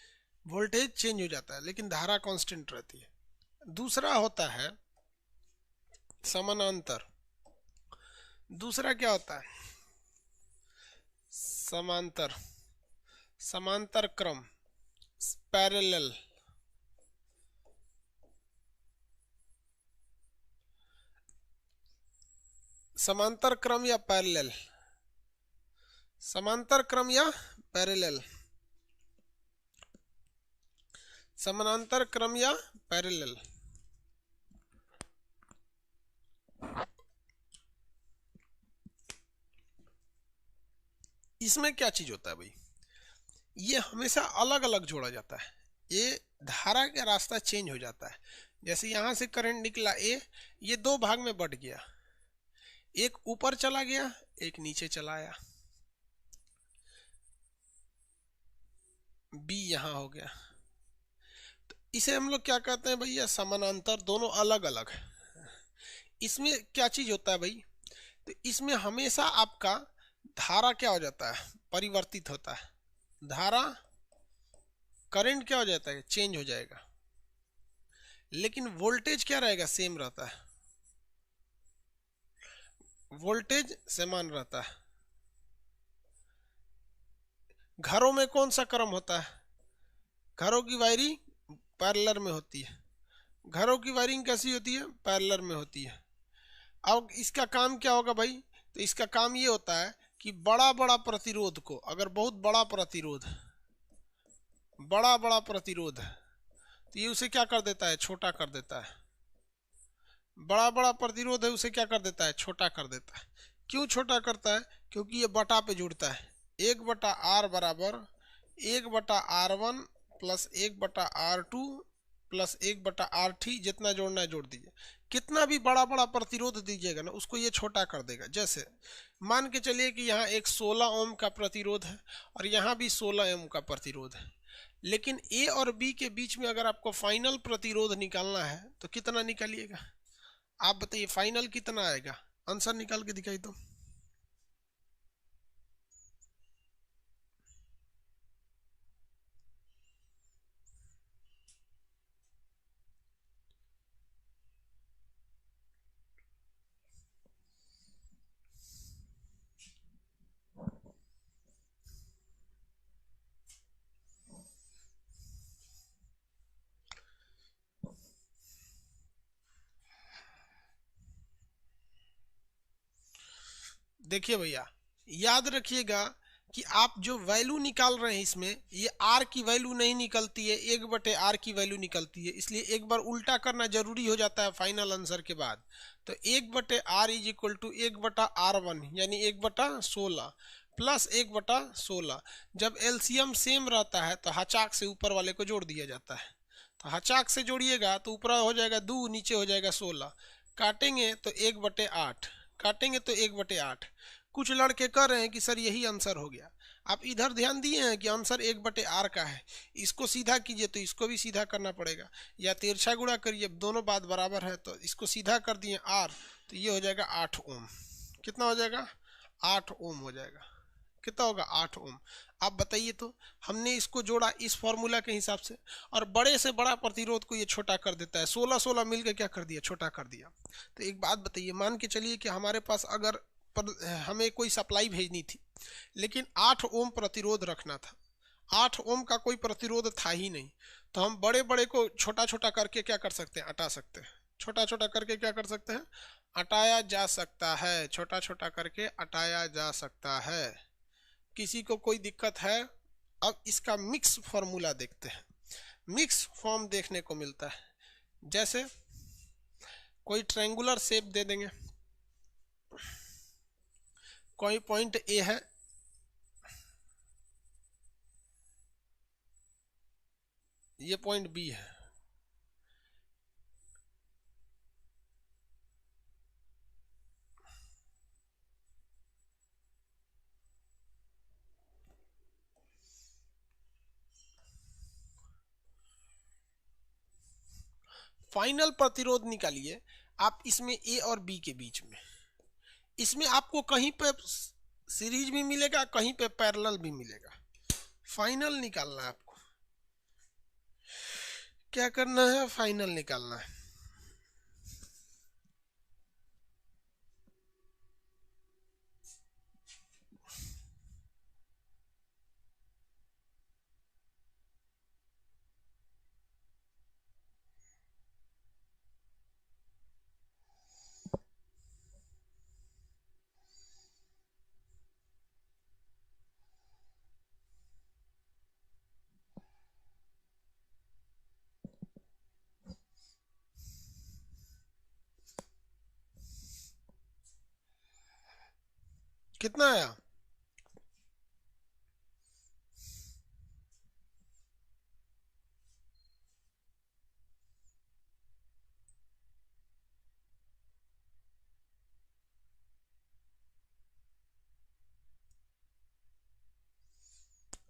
वोल्टेज चेंज हो जाता है, लेकिन धारा कांस्टेंट रहती है। दूसरा होता है समानांतर। दूसरा क्या होता है? समांतर, समांतर क्रम, पैरेलल। समांतर क्रम या पैरेलल, समांतर क्रम या पैरेलल, समानांतर क्रम या पैरेलल। इसमें क्या चीज होता है भाई, ये हमेशा अलग अलग जोड़ा जाता है, ये धारा का रास्ता चेंज हो जाता है। जैसे यहां से करंट निकला ए, ये 2 भाग में बट गया, एक ऊपर चला गया, एक नीचे चला आया, बी यहां हो गया। तो इसे हम लोग क्या कहते हैं भैया, समानांतर, दोनों अलग अलग। इसमें क्या चीज होता है भाई, तो इसमें हमेशा आपका धारा क्या हो जाता है, परिवर्तित होता है, धारा करंट क्या हो जाता है, चेंज हो जाएगा, लेकिन वोल्टेज क्या रहेगा, सेम रहता है, वोल्टेज समान रहता है। घरों में कौन सा क्रम होता है, घरों की वायरिंग पैरेलल में होती है, घरों की वायरिंग कैसी होती है, पैरेलल में होती है। अब इसका काम क्या होगा भाई, तो इसका काम ये होता है कि बड़ा बड़ा प्रतिरोध को, अगर बहुत बड़ा प्रतिरोध, बड़ा बड़ा प्रतिरोध है, तो ये उसे क्या कर देता है, छोटा कर देता है। बड़ा बड़ा प्रतिरोध है, उसे क्या कर देता है, छोटा कर देता है। क्यों छोटा करता है? क्योंकि ये बटा पे जुड़ता है, 1/r बराबर 1/R1 plus 1/R2 plus 1/R3, जितना जोड़ना है जोड़ दीजिए। कितना भी बड़ा बड़ा प्रतिरोध दीजिएगा ना उसको ये छोटा कर देगा। जैसे मान के चलिए कि यहाँ एक 16 ओम का प्रतिरोध है और यहाँ भी 16 ओम का प्रतिरोध है, लेकिन ए और बी के बीच में अगर आपको फाइनल प्रतिरोध निकालना है तो कितना निकालिएगा? आप बताइए फाइनल कितना आएगा? आंसर निकाल के दिखाई दो। देखिए भैया, याद रखिएगा कि आप जो वैल्यू निकाल रहे हैं इसमें ये आर की वैल्यू नहीं निकलती है, 1/R की वैल्यू निकलती है। इसलिए एक बार उल्टा करना जरूरी हो जाता है फाइनल आंसर के बाद। तो 1/R is equal to 1/R1 यानी 1/16 प्लस 1/16। जब एलसीएम सेम रहता है तो हचाक से ऊपर वाले को जोड़ दिया जाता है। तो हचाक से जोड़िएगा तो ऊपर हो जाएगा 2, नीचे हो जाएगा 16। काटेंगे तो 1/8, काटेंगे तो 1/8। कुछ लड़के कह रहे हैं कि सर यही आंसर हो गया। आप इधर ध्यान दिए हैं कि आंसर 1/R का है। इसको सीधा कीजिए तो इसको भी सीधा करना पड़ेगा, या तिरछा गुणा करिए, दोनों बात बराबर है। तो इसको सीधा कर दिए R, तो ये हो जाएगा 8 ओम। कितना हो जाएगा? 8 ओम हो जाएगा। कितना होगा? 8 ओम। आप बताइए तो, हमने इसको जोड़ा इस फॉर्मूला के हिसाब से, और बड़े से बड़ा प्रतिरोध को ये छोटा कर देता है। 16 मिलकर क्या कर दिया? छोटा कर दिया। तो एक बात बताइए, मान के चलिए कि हमारे पास अगर हमें कोई सप्लाई भेजनी थी, लेकिन 8 ओम प्रतिरोध रखना था। 8 ओम का कोई प्रतिरोध था ही नहीं, तो हम बड़े बड़े को छोटा छोटा करके क्या कर सकते हैं? हटा सकते हैं। छोटा छोटा करके क्या कर सकते हैं? हटाया जा सकता है। छोटा छोटा करके हटाया जा सकता है। किसी को कोई दिक्कत है? अब इसका मिक्स फॉर्मूला देखते हैं। मिक्स फॉर्म देखने को मिलता है। जैसे कोई ट्रायंगुलर शेप दे देंगे, कोई पॉइंट ए है, ये पॉइंट बी है। फाइनल प्रतिरोध निकालिए आप इसमें ए और बी के बीच में। इसमें आपको कहीं पे सीरीज भी मिलेगा, कहीं पे पैरेलल भी मिलेगा। फाइनल निकालना है आपको। क्या करना है? फाइनल निकालना है। कितना आया?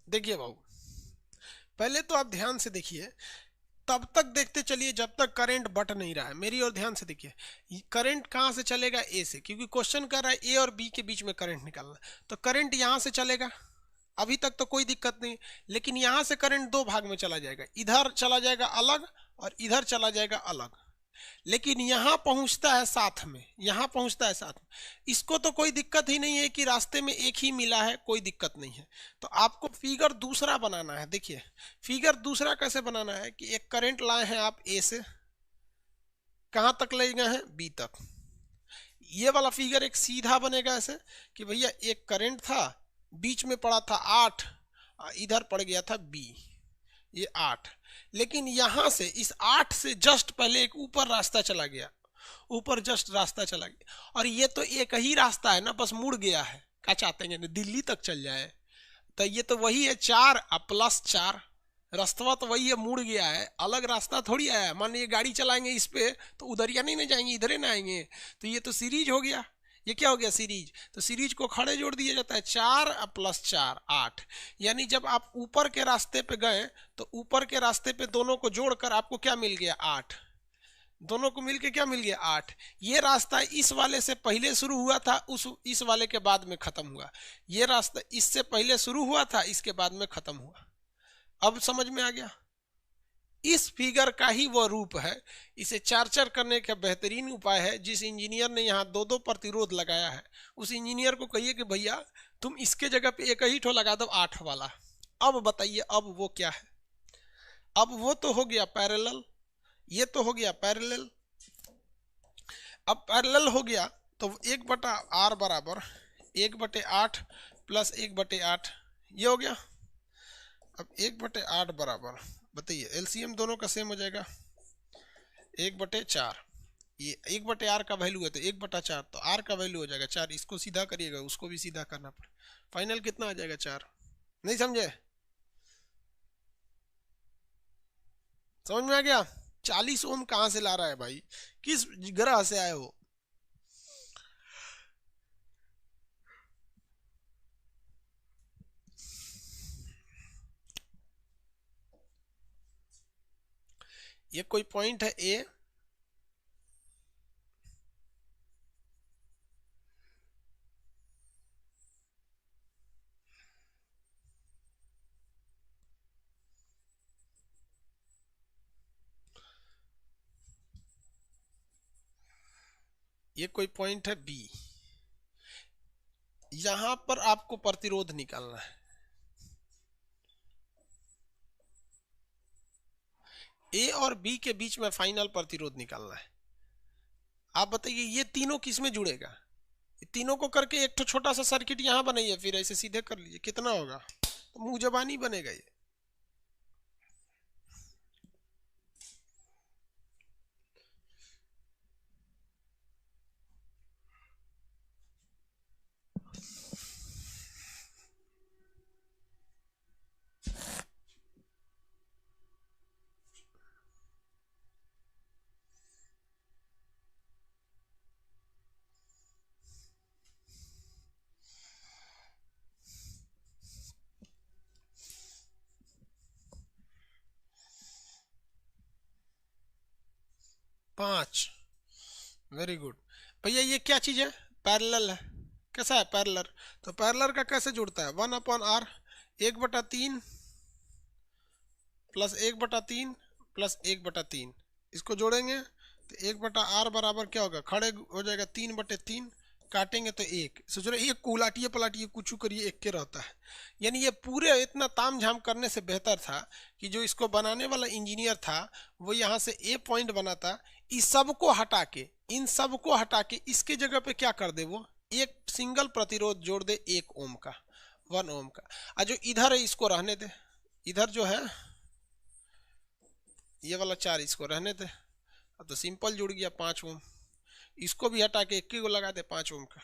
देखिए बाबू, पहले तो आप ध्यान से देखिए, तब तक देखते चलिए जब तक करंट बट नहीं रहा है। मेरी और ध्यान से देखिए, करंट कहाँ से चलेगा? ए से, क्योंकि क्वेश्चन कर रहा है ए और बी के बीच में करंट निकालना। तो करंट यहाँ से चलेगा, अभी तक तो कोई दिक्कत नहीं। लेकिन यहाँ से करंट दो भाग में चला जाएगा, इधर चला जाएगा अलग और इधर चला जाएगा अलग। लेकिन यहाँ पहुंचता है साथ में, यहाँ पहुंचता है साथ में। इसको तो कोई दिक्कत ही नहीं है कि रास्ते में एक ही मिला है, कोई दिक्कत नहीं है। तो आपको फिगर दूसरा बनाना है। देखिए फिगर दूसरा कैसे बनाना है कि एक करंट लाए हैं आप ए से, कहाँ तक ले गए हैं? बी तक। ये वाला फिगर एक सीधा बनेगा ऐसे कि भैया एक करंट था, बीच में पड़ा था 8, इधर पड़ गया था बी, ये 8। लेकिन यहां से इस 8 से जस्ट पहले एक ऊपर रास्ता चला गया, ऊपर जस्ट रास्ता चला गया। और ये तो एक ही रास्ता है ना, बस मुड़ गया है। क्या चाहते हैं? दिल्ली तक चल जाए, तो ये तो वही है 4 प्लस 4, रास्ता तो वही है, मुड़ गया है, अलग रास्ता थोड़ी आया है। मान लीजिए गाड़ी चलाएंगे इस पे तो उधर या नहीं ना जाएंगे, इधर ही ना आएंगे। तो ये तो सीरीज हो गया, ये क्या हो गया सीरीज। तो सीरीज को खड़े जोड़ दिया जाता है, 4 प्लस 4 8। यानी जब आप ऊपर के रास्ते पे गए तो ऊपर के रास्ते पे दोनों को जोड़कर आपको क्या मिल गया 8, दोनों को मिलके क्या मिल गया 8। ये रास्ता इस वाले से पहले शुरू हुआ था, उस इस वाले के बाद में खत्म हुआ। ये रास्ता इससे पहले शुरू हुआ था, इसके बाद में खत्म हुआ। अब समझ में आ गया। इस फिगर का ही वह रूप है। इसे चार चार करने का बेहतरीन उपाय है। जिस इंजीनियर ने यहाँ दो दो प्रतिरोध लगाया है उस इंजीनियर को कहिए कि भैया तुम इसके जगह पे एक ही ठो लगा दो 8 वाला। अब बताइए अब वो क्या है। अब वो तो हो गया पैरेलल, ये तो हो गया पैरेलल। अब पैरेलल हो गया तो 1/r बराबर 1/8 प्लस 1/8, ये हो गया। अब 1/8 बराबर, बताइए एलसीएम दोनों का सेम हो जाएगा 1/4। ये 1/r का वैल्यू है तो 1/4, तो r का वैल्यू हो जाएगा 4। इसको सीधा करिएगा, उसको भी सीधा करना पड़े, फाइनल कितना आ जाएगा 4। नहीं समझे, समझ में आ गया। 40 ओम कहां से ला रहा है भाई, किस ग्रह से आए हो। ये कोई पॉइंट है ए, ये कोई पॉइंट है बी। यहां पर आपको प्रतिरोध निकालना है। ए और बी के बीच में फाइनल प्रतिरोध निकालना है। आप बताइए ये तीनों किस में जुड़ेगा। तीनों को करके एक तो छोटा सा सर्किट यहां बनाइए, फिर ऐसे सीधे कर लीजिए, कितना होगा, तो मुंह जबानी बनेगा ये। पांच, वेरी गुड। भैया ये क्या चीज है, पैरेलल है। कैसा है पैरेलल, तो पैरेलल का कैसे जुड़ता है 1/r, 1/3 प्लस 1/3 प्लस 1/3, इसको जोड़ेंगे तो 1/r बराबर क्या होगा, खड़े हो जाएगा 3/3, काटेंगे तो 1। सोच रहे ये उलाटिए पलाटिए कुछ करिए एक के रहता है। यानी ये पूरे इतना ताम झाम करने से बेहतर था कि जो इसको बनाने वाला इंजीनियर था वो यहाँ से ए पॉइंट बनाता, इस सब को हटा के, इन सब को हटा के इसके जगह पे क्या कर दे, वो एक सिंगल प्रतिरोध जोड़ दे 1 ओम का, 1 ओम का। और जो इधर है इसको रहने दे, इधर जो है ये वाला 4 इसको रहने दे। अब तो सिंपल जुड़ गया 5 ओम। इसको भी हटा के 1 को लगा दे 5 ओम का,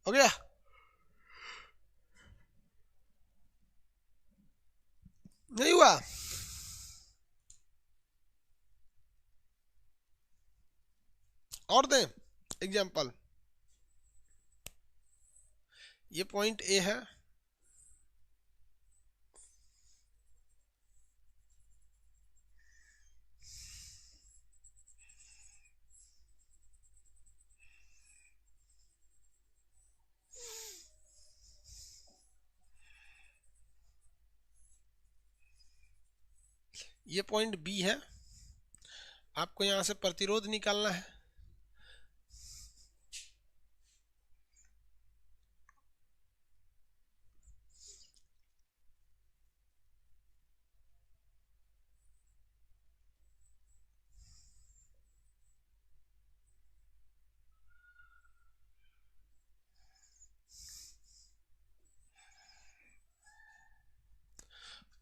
हो गया। नहीं हुआ, और दें एग्जांपल। ये पॉइंट ए है, ये पॉइंट बी है। आपको यहां से प्रतिरोध निकालना है।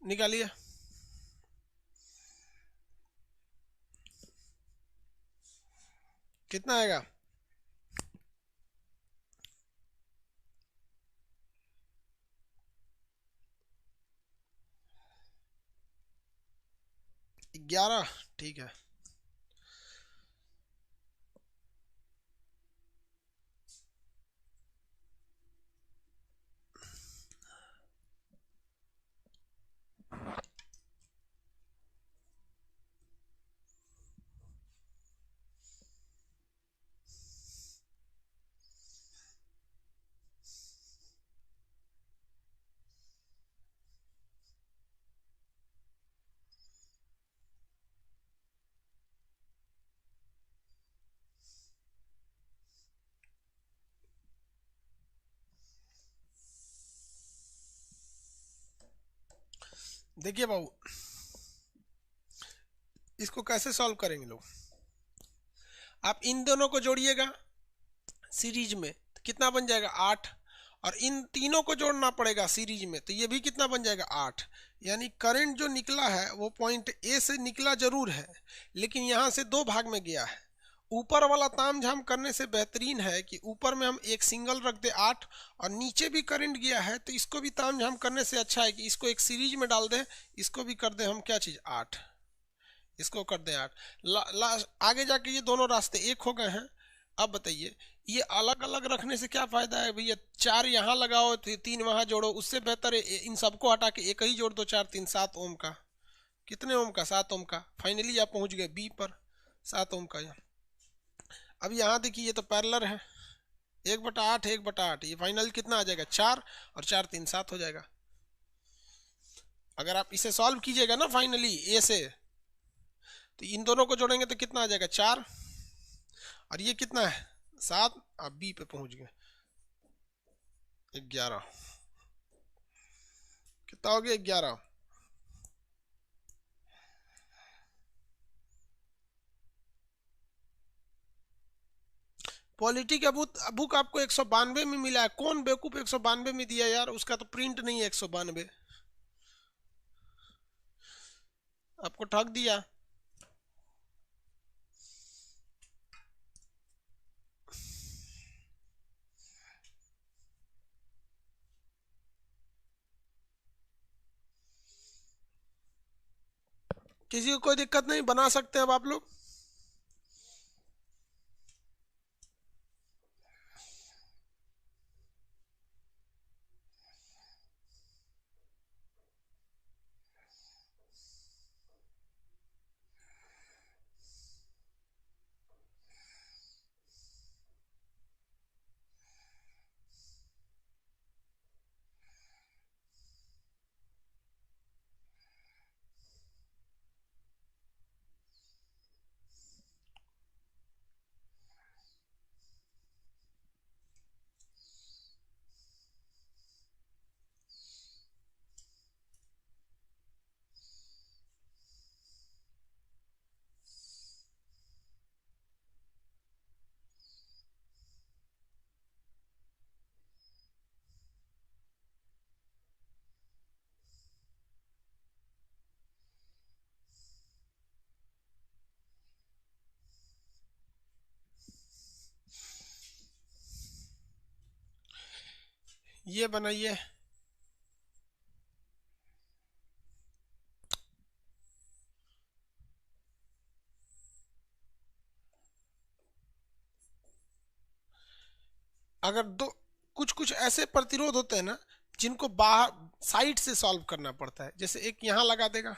निकालिए, कितना आएगा, 11, ठीक है। देखिए बाबू, इसको कैसे सॉल्व करेंगे लोग। आप इन दोनों को जोड़िएगा सीरीज में, तो कितना बन जाएगा 8, और इन तीनों को जोड़ना पड़ेगा सीरीज में, तो ये भी कितना बन जाएगा 8। यानी करंट जो निकला है वो पॉइंट ए से निकला जरूर है, लेकिन यहाँ से दो भाग में गया है। ऊपर वाला ताम झाम करने से बेहतरीन है कि ऊपर में हम एक सिंगल रख दे 8, और नीचे भी करंट गया है तो इसको भी ताम झाम करने से अच्छा है कि इसको एक सीरीज में डाल दें, इसको भी कर दें हम क्या चीज़ 8, इसको कर दें 8। आगे जाके ये दोनों रास्ते एक हो गए हैं। अब बताइए, ये अलग अलग रखने से क्या फायदा है भैया। 4 यहाँ लगाओ तो 3 वहाँ जोड़ो, उससे बेहतर है इन सबको हटा के एक ही जोड़ दो। 4 3 7 ओम का, कितने ओम का 7 ओम का। फाइनली आप पहुंच गए बी पर, 7 ओम का। यहाँ अब यहाँ देखिए ये तो पैरेलल है, 1/8 1/8, ये फाइनल कितना आ जाएगा 4, और 4 3 7 हो जाएगा। अगर आप इसे सॉल्व कीजिएगा ना फाइनली ए से, तो इन दोनों को जोड़ेंगे तो कितना आ जाएगा 4, और ये कितना है 7। आप बी पे पहुंच गए 11, कितना हो गया 11। पॉलिटी का बुक आपको 192 में मिला है। कौन बेवकूफ 192 में दिया यार, उसका तो प्रिंट नहीं है 192, आपको ठग दिया। किसी को कोई दिक्कत नहीं, बना सकते हैं अब आप लोग। ये बनाइए। अगर दो कुछ कुछ ऐसे प्रतिरोध होते हैं ना जिनको बाहर साइड से सॉल्व करना पड़ता है, जैसे एक यहां लगा देगा,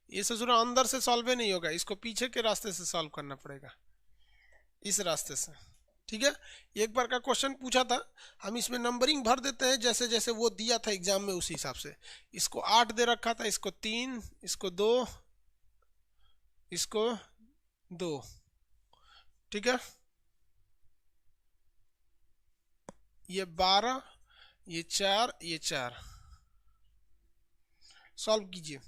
ये ससुरा अंदर से सॉल्व ही नहीं होगा, इसको पीछे के रास्ते से सॉल्व करना पड़ेगा, इस रास्ते से। ठीक है, एक बार का क्वेश्चन पूछा था, हम इसमें नंबरिंग भर देते हैं जैसे जैसे वो दिया था एग्जाम में उसी हिसाब से। इसको 8 दे रखा था, इसको 3, इसको 2, इसको 2। ठीक है, ये 12, ये 4, ये 4, सॉल्व कीजिए।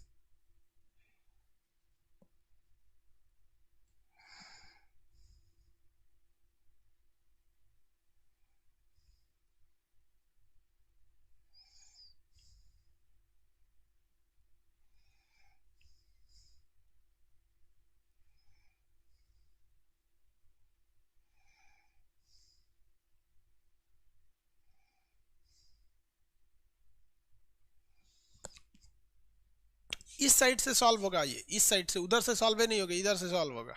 इस साइड से सॉल्व होगा, ये इस साइड से, उधर से सॉल्व नहीं होगा, इधर से सॉल्व होगा।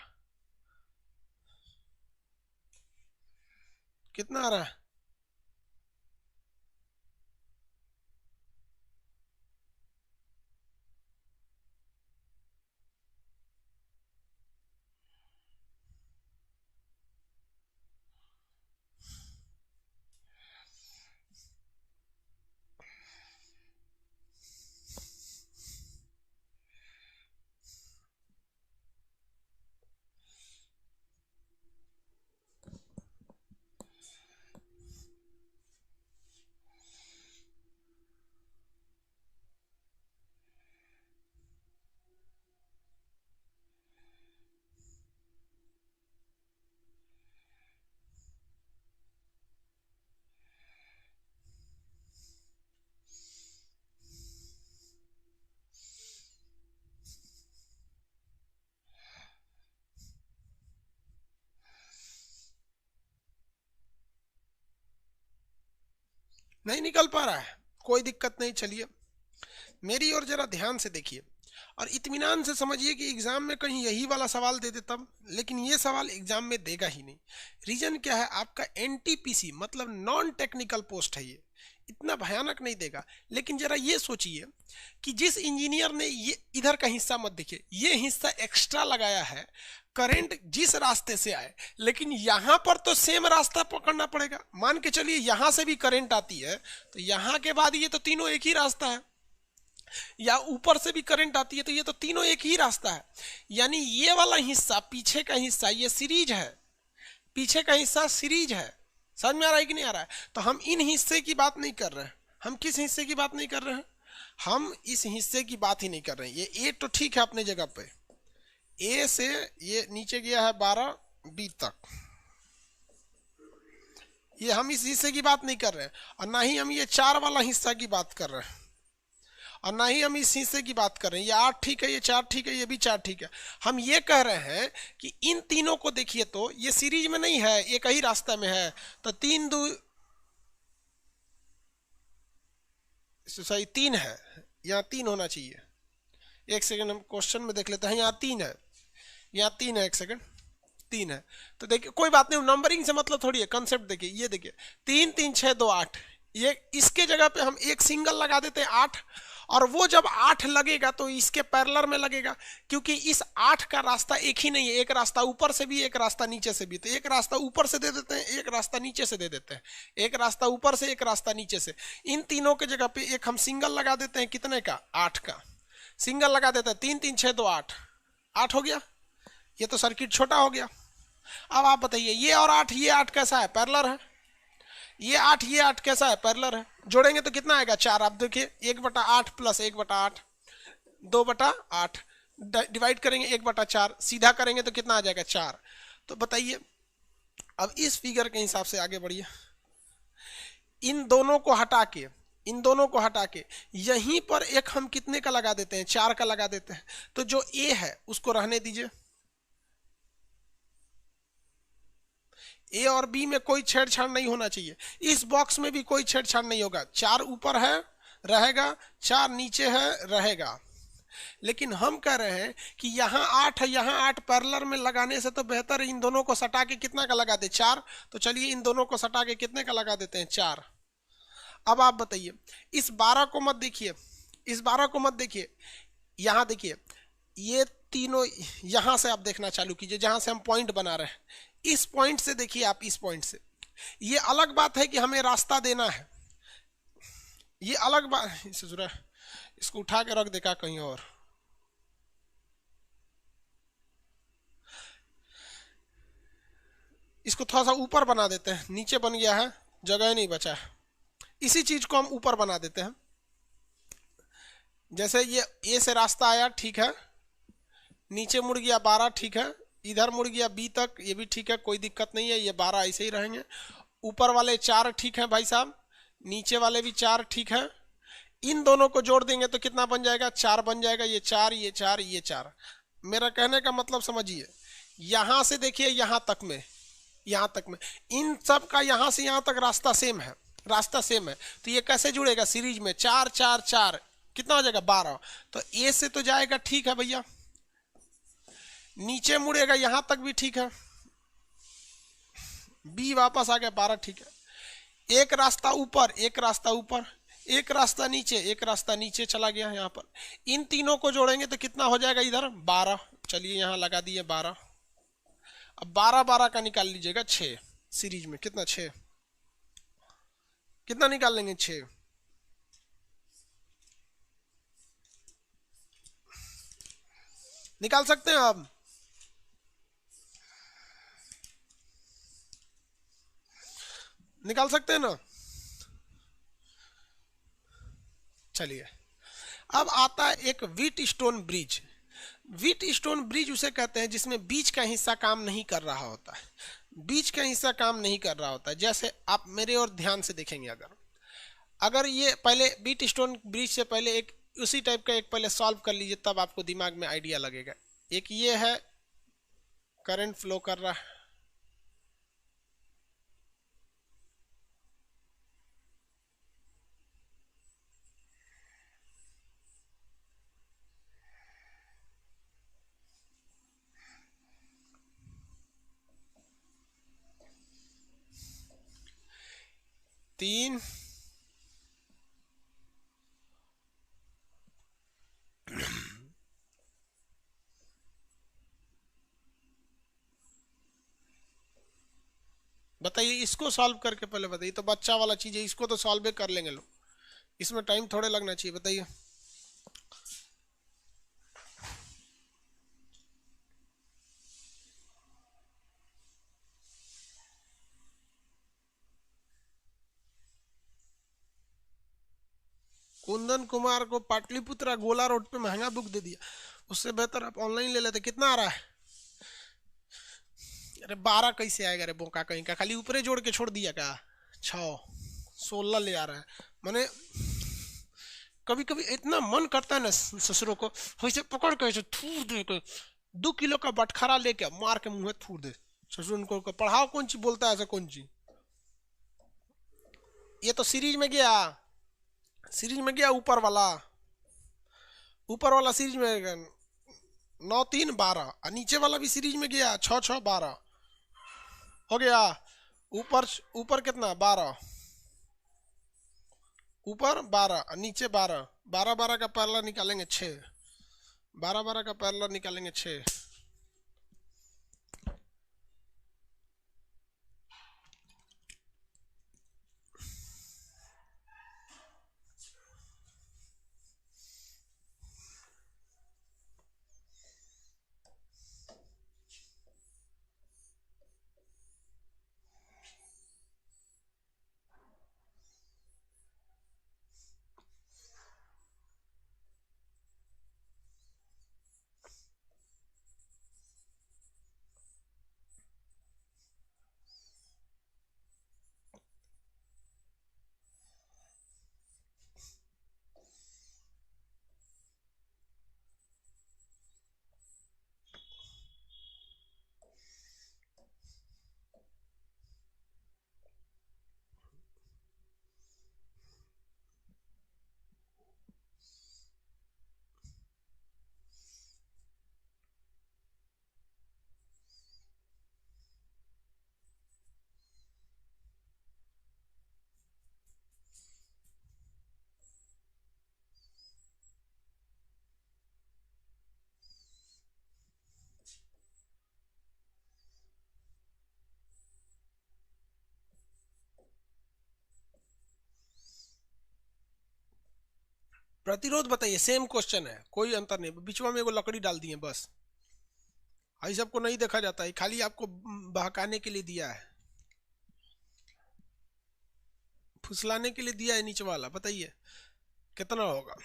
कितना आ रहा है? नहीं निकल पा रहा है, कोई दिक्कत नहीं। चलिए मेरी ओर जरा ध्यान से देखिए और इत्मीनान से समझिए कि एग्जाम में कहीं यही वाला सवाल दे दे तब, लेकिन ये सवाल एग्जाम में देगा ही नहीं। रीजन क्या है? आपका एनटीपीसी मतलब नॉन टेक्निकल पोस्ट है, ये इतना भयानक नहीं देगा। लेकिन जरा ये सोचिए कि जिस इंजीनियर ने ये इधर का हिस्सा मत देखिए, ये हिस्सा एक्स्ट्रा लगाया है, करंट जिस रास्ते से आए, लेकिन यहां पर तो सेम रास्ता पकड़ना पड़ेगा। मान के चलिए यहां से भी करंट आती है, तो यहां के बाद ये तो तीनों एक ही रास्ता है, या ऊपर से भी करंट आती है, तो ये तो तीनों एक ही रास्ता है। यानी ये वाला हिस्सा, पीछे का हिस्सा, ये सीरीज है, पीछे का हिस्सा सीरीज है। समझ में आ रहा है कि नहीं आ रहा है? तो हम इन हिस्से की बात नहीं कर रहे हैं। हम किस हिस्से की बात नहीं कर रहे हैं? हम इस हिस्से की बात ही नहीं कर रहे हैं। ये ए तो ठीक है अपने जगह पे, ए से ये नीचे गया है 12 बी तक, ये हम इस हिस्से की बात नहीं कर रहे हैं। और ना ही हम ये 4 वाला हिस्सा की बात कर रहे हैं, और ना ही हम इस हिस्से की बात कर रहे हैं। ये 8 ठीक है, ये 4 ठीक है, ये भी 4 ठीक है। हम ये कह रहे हैं कि इन तीनों को देखिए तो ये सीरीज में नहीं है, एक ही रास्ता में है। तो 3 2 सही 3 है, यहाँ 3 होना चाहिए। एक सेकंड हम क्वेश्चन में देख लेते हैं। यहाँ 3 है, यहाँ 3 है, एक सेकंड 3 है। तो देखिए कोई बात नहीं, नंबरिंग से मतलब थोड़ी है, कंसेप्ट देखिए। ये देखिए 3 3 6 2 8, ये इसके जगह पे हम एक सिंगल लगा देते हैं 8, और वो जब 8 लगेगा तो इसके पैरेलल में लगेगा, क्योंकि इस 8 का रास्ता एक ही नहीं है, एक रास्ता ऊपर से भी, एक रास्ता नीचे से भी। तो एक रास्ता ऊपर से दे देते हैं, एक रास्ता नीचे से दे देते हैं, एक रास्ता ऊपर से, एक रास्ता नीचे से। इन तीनों के जगह पे एक हम सिंगल लगा देते हैं, कितने का? 8 का सिंगल लगा देते हैं। 3 3 6 2 8, 8 हो गया। ये तो सर्किट छोटा हो गया। अब आप बताइए, ये और 8, ये 8 कैसा है? पैरेलल है। ये 8, ये 8 कैसा है? पैरेलल है। जोड़ेंगे तो कितना आएगा? 4। आप देखिए 1/8 प्लस 1/8, 2/8, डिवाइड करेंगे 1/4, सीधा करेंगे तो कितना आ जाएगा? 4। तो बताइए, अब इस फिगर के हिसाब से आगे बढ़िए। इन दोनों को हटा के, इन दोनों को हटा के यहीं पर एक हम कितने का लगा देते हैं? 4 का लगा देते हैं। तो जो ए है उसको रहने दीजिए, ए और बी में कोई छेड़छाड़ नहीं होना चाहिए। इस बॉक्स में भी कोई छेड़छाड़ नहीं होगा। 4 ऊपर है रहेगा, 4 नीचे है रहेगा। लेकिन हम कह रहे हैं कि यहाँ 8 है, यहाँ 8, पैरेलल में लगाने से तो बेहतर इन दोनों को सटा के कितना का लगा दे? 4। तो चलिए इन दोनों को सटा के कितने का लगा देते हैं? 4। अब आप बताइए, इस 12 को मत देखिए, इस 12 को मत देखिए, यहाँ देखिए, ये तीनों यहां से आप देखना चालू कीजिए, जहां से हम पॉइंट बना रहे हैं। इस पॉइंट से देखिए आप, इस पॉइंट से। ये अलग बात है कि हमें रास्ता देना है, ये अलग बात। इसको उठा के रख देखा कहीं और। इसको थोड़ा सा ऊपर बना देते हैं, नीचे बन गया है, जगह नहीं बचा है। इसी चीज को हम ऊपर बना देते हैं। जैसे ये ए से रास्ता आया, ठीक है, नीचे मुड़ गया 12, ठीक है, इधर मुड़ गया बी तक, ये भी ठीक है, कोई दिक्कत नहीं है, ये 12 ऐसे ही रहेंगे। ऊपर वाले 4 ठीक है भाई साहब, नीचे वाले भी 4 ठीक है। इन दोनों को जोड़ देंगे तो कितना बन जाएगा? 4 बन जाएगा। ये 4, ये 4, ये 4। मेरा कहने का मतलब समझिए, यहां से देखिए यहां तक में, यहां तक में इन सब का यहां से यहां तक रास्ता सेम है, रास्ता सेम है। तो ये कैसे जुड़ेगा? सीरीज में 4 4 4, कितना हो जाएगा 12। तो ए से तो जाएगा, ठीक है भैया, नीचे मुड़ेगा यहां तक भी ठीक है, बी वापस आ गया 12, ठीक है। एक रास्ता ऊपर, एक रास्ता ऊपर, एक रास्ता नीचे, एक रास्ता नीचे चला गया यहाँ पर। इन तीनों को जोड़ेंगे तो कितना हो जाएगा इधर 12। चलिए यहाँ लगा दिए 12। अब 12 12 का निकाल लीजिएगा 6। सीरीज में कितना 6, कितना निकाल लेंगे 6, निकाल सकते हैं आप? निकाल सकते हैं ना? चलिए, अब आता है एक wheat stone bridge. Wheat stone bridge उसे कहते हैं जिसमें बीच का हिस्सा काम नहीं कर रहा होता है, बीच का हिस्सा काम नहीं कर रहा होता है। जैसे आप मेरे और ध्यान से देखेंगे, अगर अगर ये पहले व्हीट स्टोन ब्रिज से पहले एक उसी टाइप का एक पहले सॉल्व कर लीजिए, तब आपको दिमाग में आइडिया लगेगा। एक ये है, करंट फ्लो कर रहा है, तीन, बताइए इसको सॉल्व करके पहले बताइए। तो बच्चा वाला चीज है, इसको तो सॉल्व कर लेंगे लोग, इसमें टाइम थोड़े लगना चाहिए, बताइए। कुंदन कुमार को पाटलिपुत्रा गोला रोड पे महंगा बुक दे दिया, उससे बेहतर आप ऑनलाइन ले लेते। कितना आ रहा है? अरे 12 कैसे आएगा रे बोका कहीं का, खाली ऊपरे जोड़ के छोड़ दिया क्या? 6 16 ले आ रहा है। मैंने कभी कभी इतना मन करता है ना ससुरों को वैसे पकड़ के ऐसे थूर दे के, 2 किलो का बटखरा लेके मार के मुंह में थूर दे। ससुर उनको पढ़ाओ कौन ची बोलता है ऐसा कौन ची। ये तो सीरीज में गया, सीरीज में गया ऊपर वाला, ऊपर वाला सीरीज में 9 3 12, और नीचे वाला भी सीरीज में गया 6 6 12 हो गया। ऊपर ऊपर कितना 12, ऊपर 12 और नीचे 12, 12 12 का पैरेलल निकालेंगे 6, 12 12 का पैरेलल निकालेंगे 6। प्रतिरोध बताइए, सेम क्वेश्चन है, कोई अंतर नहीं, बीच में एगो लकड़ी डाल दिए बस। आई सबको नहीं देखा जाता है, खाली आपको बहकाने के लिए दिया है, फुसलाने के लिए दिया है नीचे वाला। बताइए कितना होगा?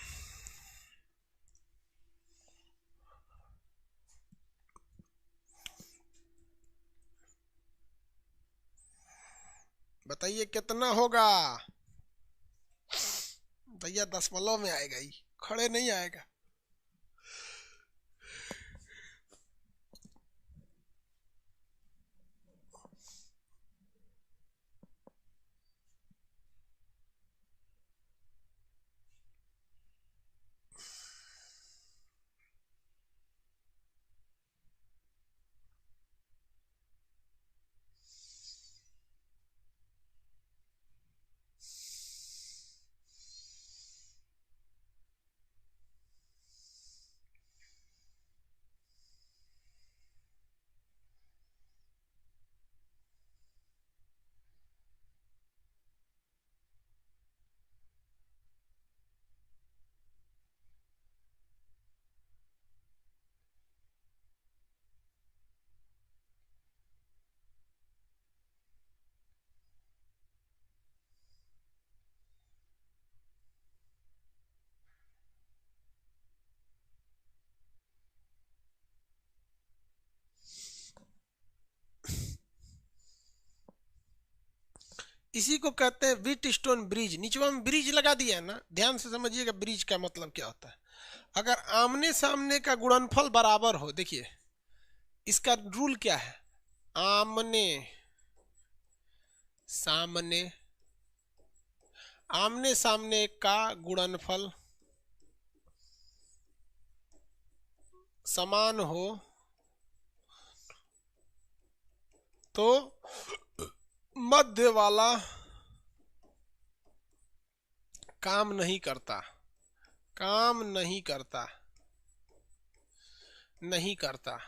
बताइए कितना होगा भैया? 10 में आएगा, ही खड़े नहीं आएगा। इसी को कहते हैं व्हीट स्टोन ब्रिज। नीचे में ब्रिज लगा दिया है ना, ध्यान से समझिएगा ब्रिज का मतलब क्या होता है। अगर आमने सामने का गुणनफल बराबर हो, देखिए इसका रूल क्या है, आमने सामने, आमने सामने का गुणनफल समान हो तो मध्य वाला काम नहीं करता, काम नहीं करता, नहीं करता।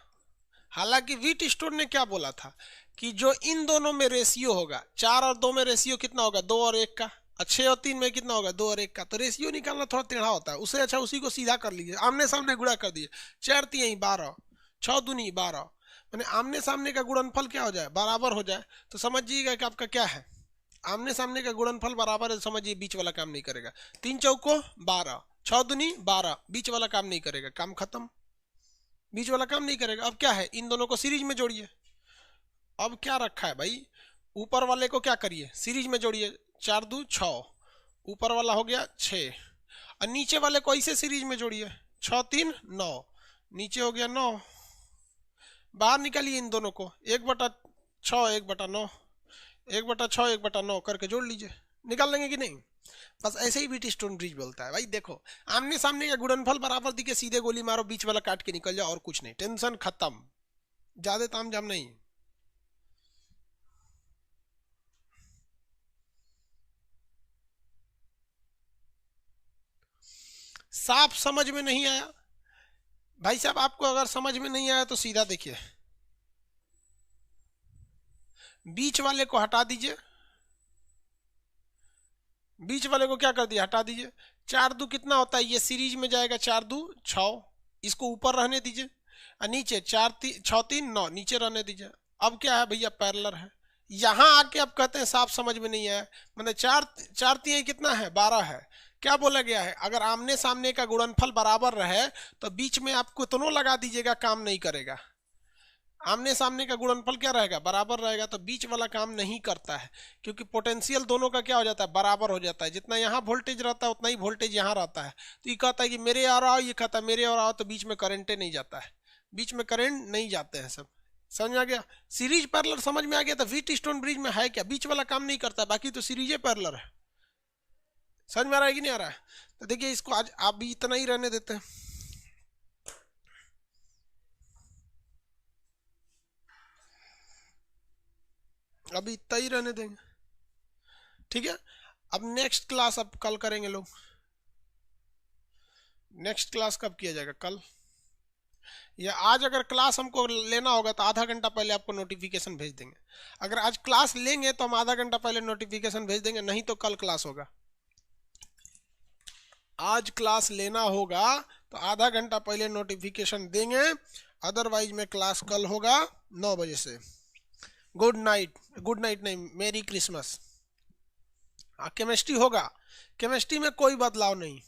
हालांकि व्हीट स्टोन ने क्या बोला था कि जो इन दोनों में रेशियो होगा, 4 और 2 में रेशियो कितना होगा, 2 और 1 का, 6 और 3 में कितना होगा, 2 और 1 का। तो रेशियो निकालना थोड़ा टेढ़ा होता है, उससे अच्छा उसी को सीधा कर लीजिए, आमने सामने गुणा कर दीजिए। 4 3 12, 6 दूनी 12, मैंने आमने सामने का गुणनफल क्या हो जाए, बराबर हो जाए। तो समझिएगा कि आपका क्या है, आमने सामने का गुणनफल बराबर है, समझिए बीच वाला काम नहीं करेगा। 3 चौको 12, 6 दूनी 12, बीच वाला काम नहीं करेगा, काम खत्म, बीच वाला काम नहीं करेगा। अब क्या है, इन दोनों को सीरीज में जोड़िए। अब क्या रखा है भाई, ऊपर वाले को क्या करिए, सीरीज में जोड़िए, 4 2 6, ऊपर वाला हो गया 6, और नीचे वाले को ऐसे सीरीज में जोड़िए, 6 3 9, नीचे हो गया 9। बाहर निकालिए इन दोनों को, 1/6 1/9, 1/6 1/9 करके जोड़ लीजिए, निकाल लेंगे कि नहीं। बस ऐसे ही व्हीट स्टोन ब्रिज बोलता है भाई। देखो आमने सामने का गुणनफल बराबर दिखे, सीधे गोली मारो, बीच वाला काट के निकल जाओ, और कुछ नहीं, टेंशन खत्म, ज्यादा ताम झाम नहीं। साफ समझ में नहीं आया भाई साहब, आपको अगर समझ में नहीं आया तो सीधा देखिए, बीच वाले को हटा दीजिए, बीच वाले को क्या कर दिया, हटा दीजिए। 4 2 कितना होता है, ये सीरीज में जाएगा, 4 2 6, इसको ऊपर रहने दीजिए, और नीचे 4 6 3 9, नीचे रहने दीजिए। अब क्या है भैया, पैरेलल है। यहां आके आप कहते हैं साफ समझ में नहीं आया, मतलब 4 4 3 कितना है, 12 है। क्या बोला गया है, अगर आमने सामने का गुणनफल बराबर रहे तो बीच में आप कितनों लगा दीजिएगा, काम नहीं करेगा। आमने सामने का गुणनफल क्या रहेगा, बराबर रहेगा, तो बीच वाला काम नहीं करता है, क्योंकि पोटेंशियल दोनों का क्या हो जाता है, बराबर हो जाता है। जितना यहाँ वोल्टेज रहता है उतना ही वोल्टेज यहाँ रहता है। तो ये कहता है कि मेरे और आओ, ये कहता है मेरे और आओ, तो बीच में करंटे नहीं जाता है, बीच में करंट नहीं जाते हैं सब। समझ में आ गया, सीरीज पैरेलल समझ में आ गया। तो व्हीट स्टोन ब्रिज में है क्या, बीच वाला काम नहीं करता, बाकी तो सीरीजे पैरेलल है। समझ में आ रहा है कि नहीं आ रहा है। तो देखिए इसको आज आप भी इतना ही रहने देते हैं, अभी इतना ही रहने देंगे, ठीक है। अब नेक्स्ट क्लास अब कल करेंगे लोग। नेक्स्ट क्लास कब किया जाएगा, कल या आज। अगर क्लास हमको लेना होगा तो आधा घंटा पहले आपको नोटिफिकेशन भेज देंगे। अगर आज क्लास लेंगे तो हम आधा घंटा पहले नोटिफिकेशन भेज देंगे, नहीं तो कल क्लास होगा। आज क्लास लेना होगा तो आधा घंटा पहले नोटिफिकेशन देंगे, अदरवाइज में क्लास कल होगा 9 बजे से। गुड नाइट, गुड नाइट नहीं, मेरी क्रिसमस। केमिस्ट्री होगा, केमिस्ट्री में कोई बदलाव नहीं।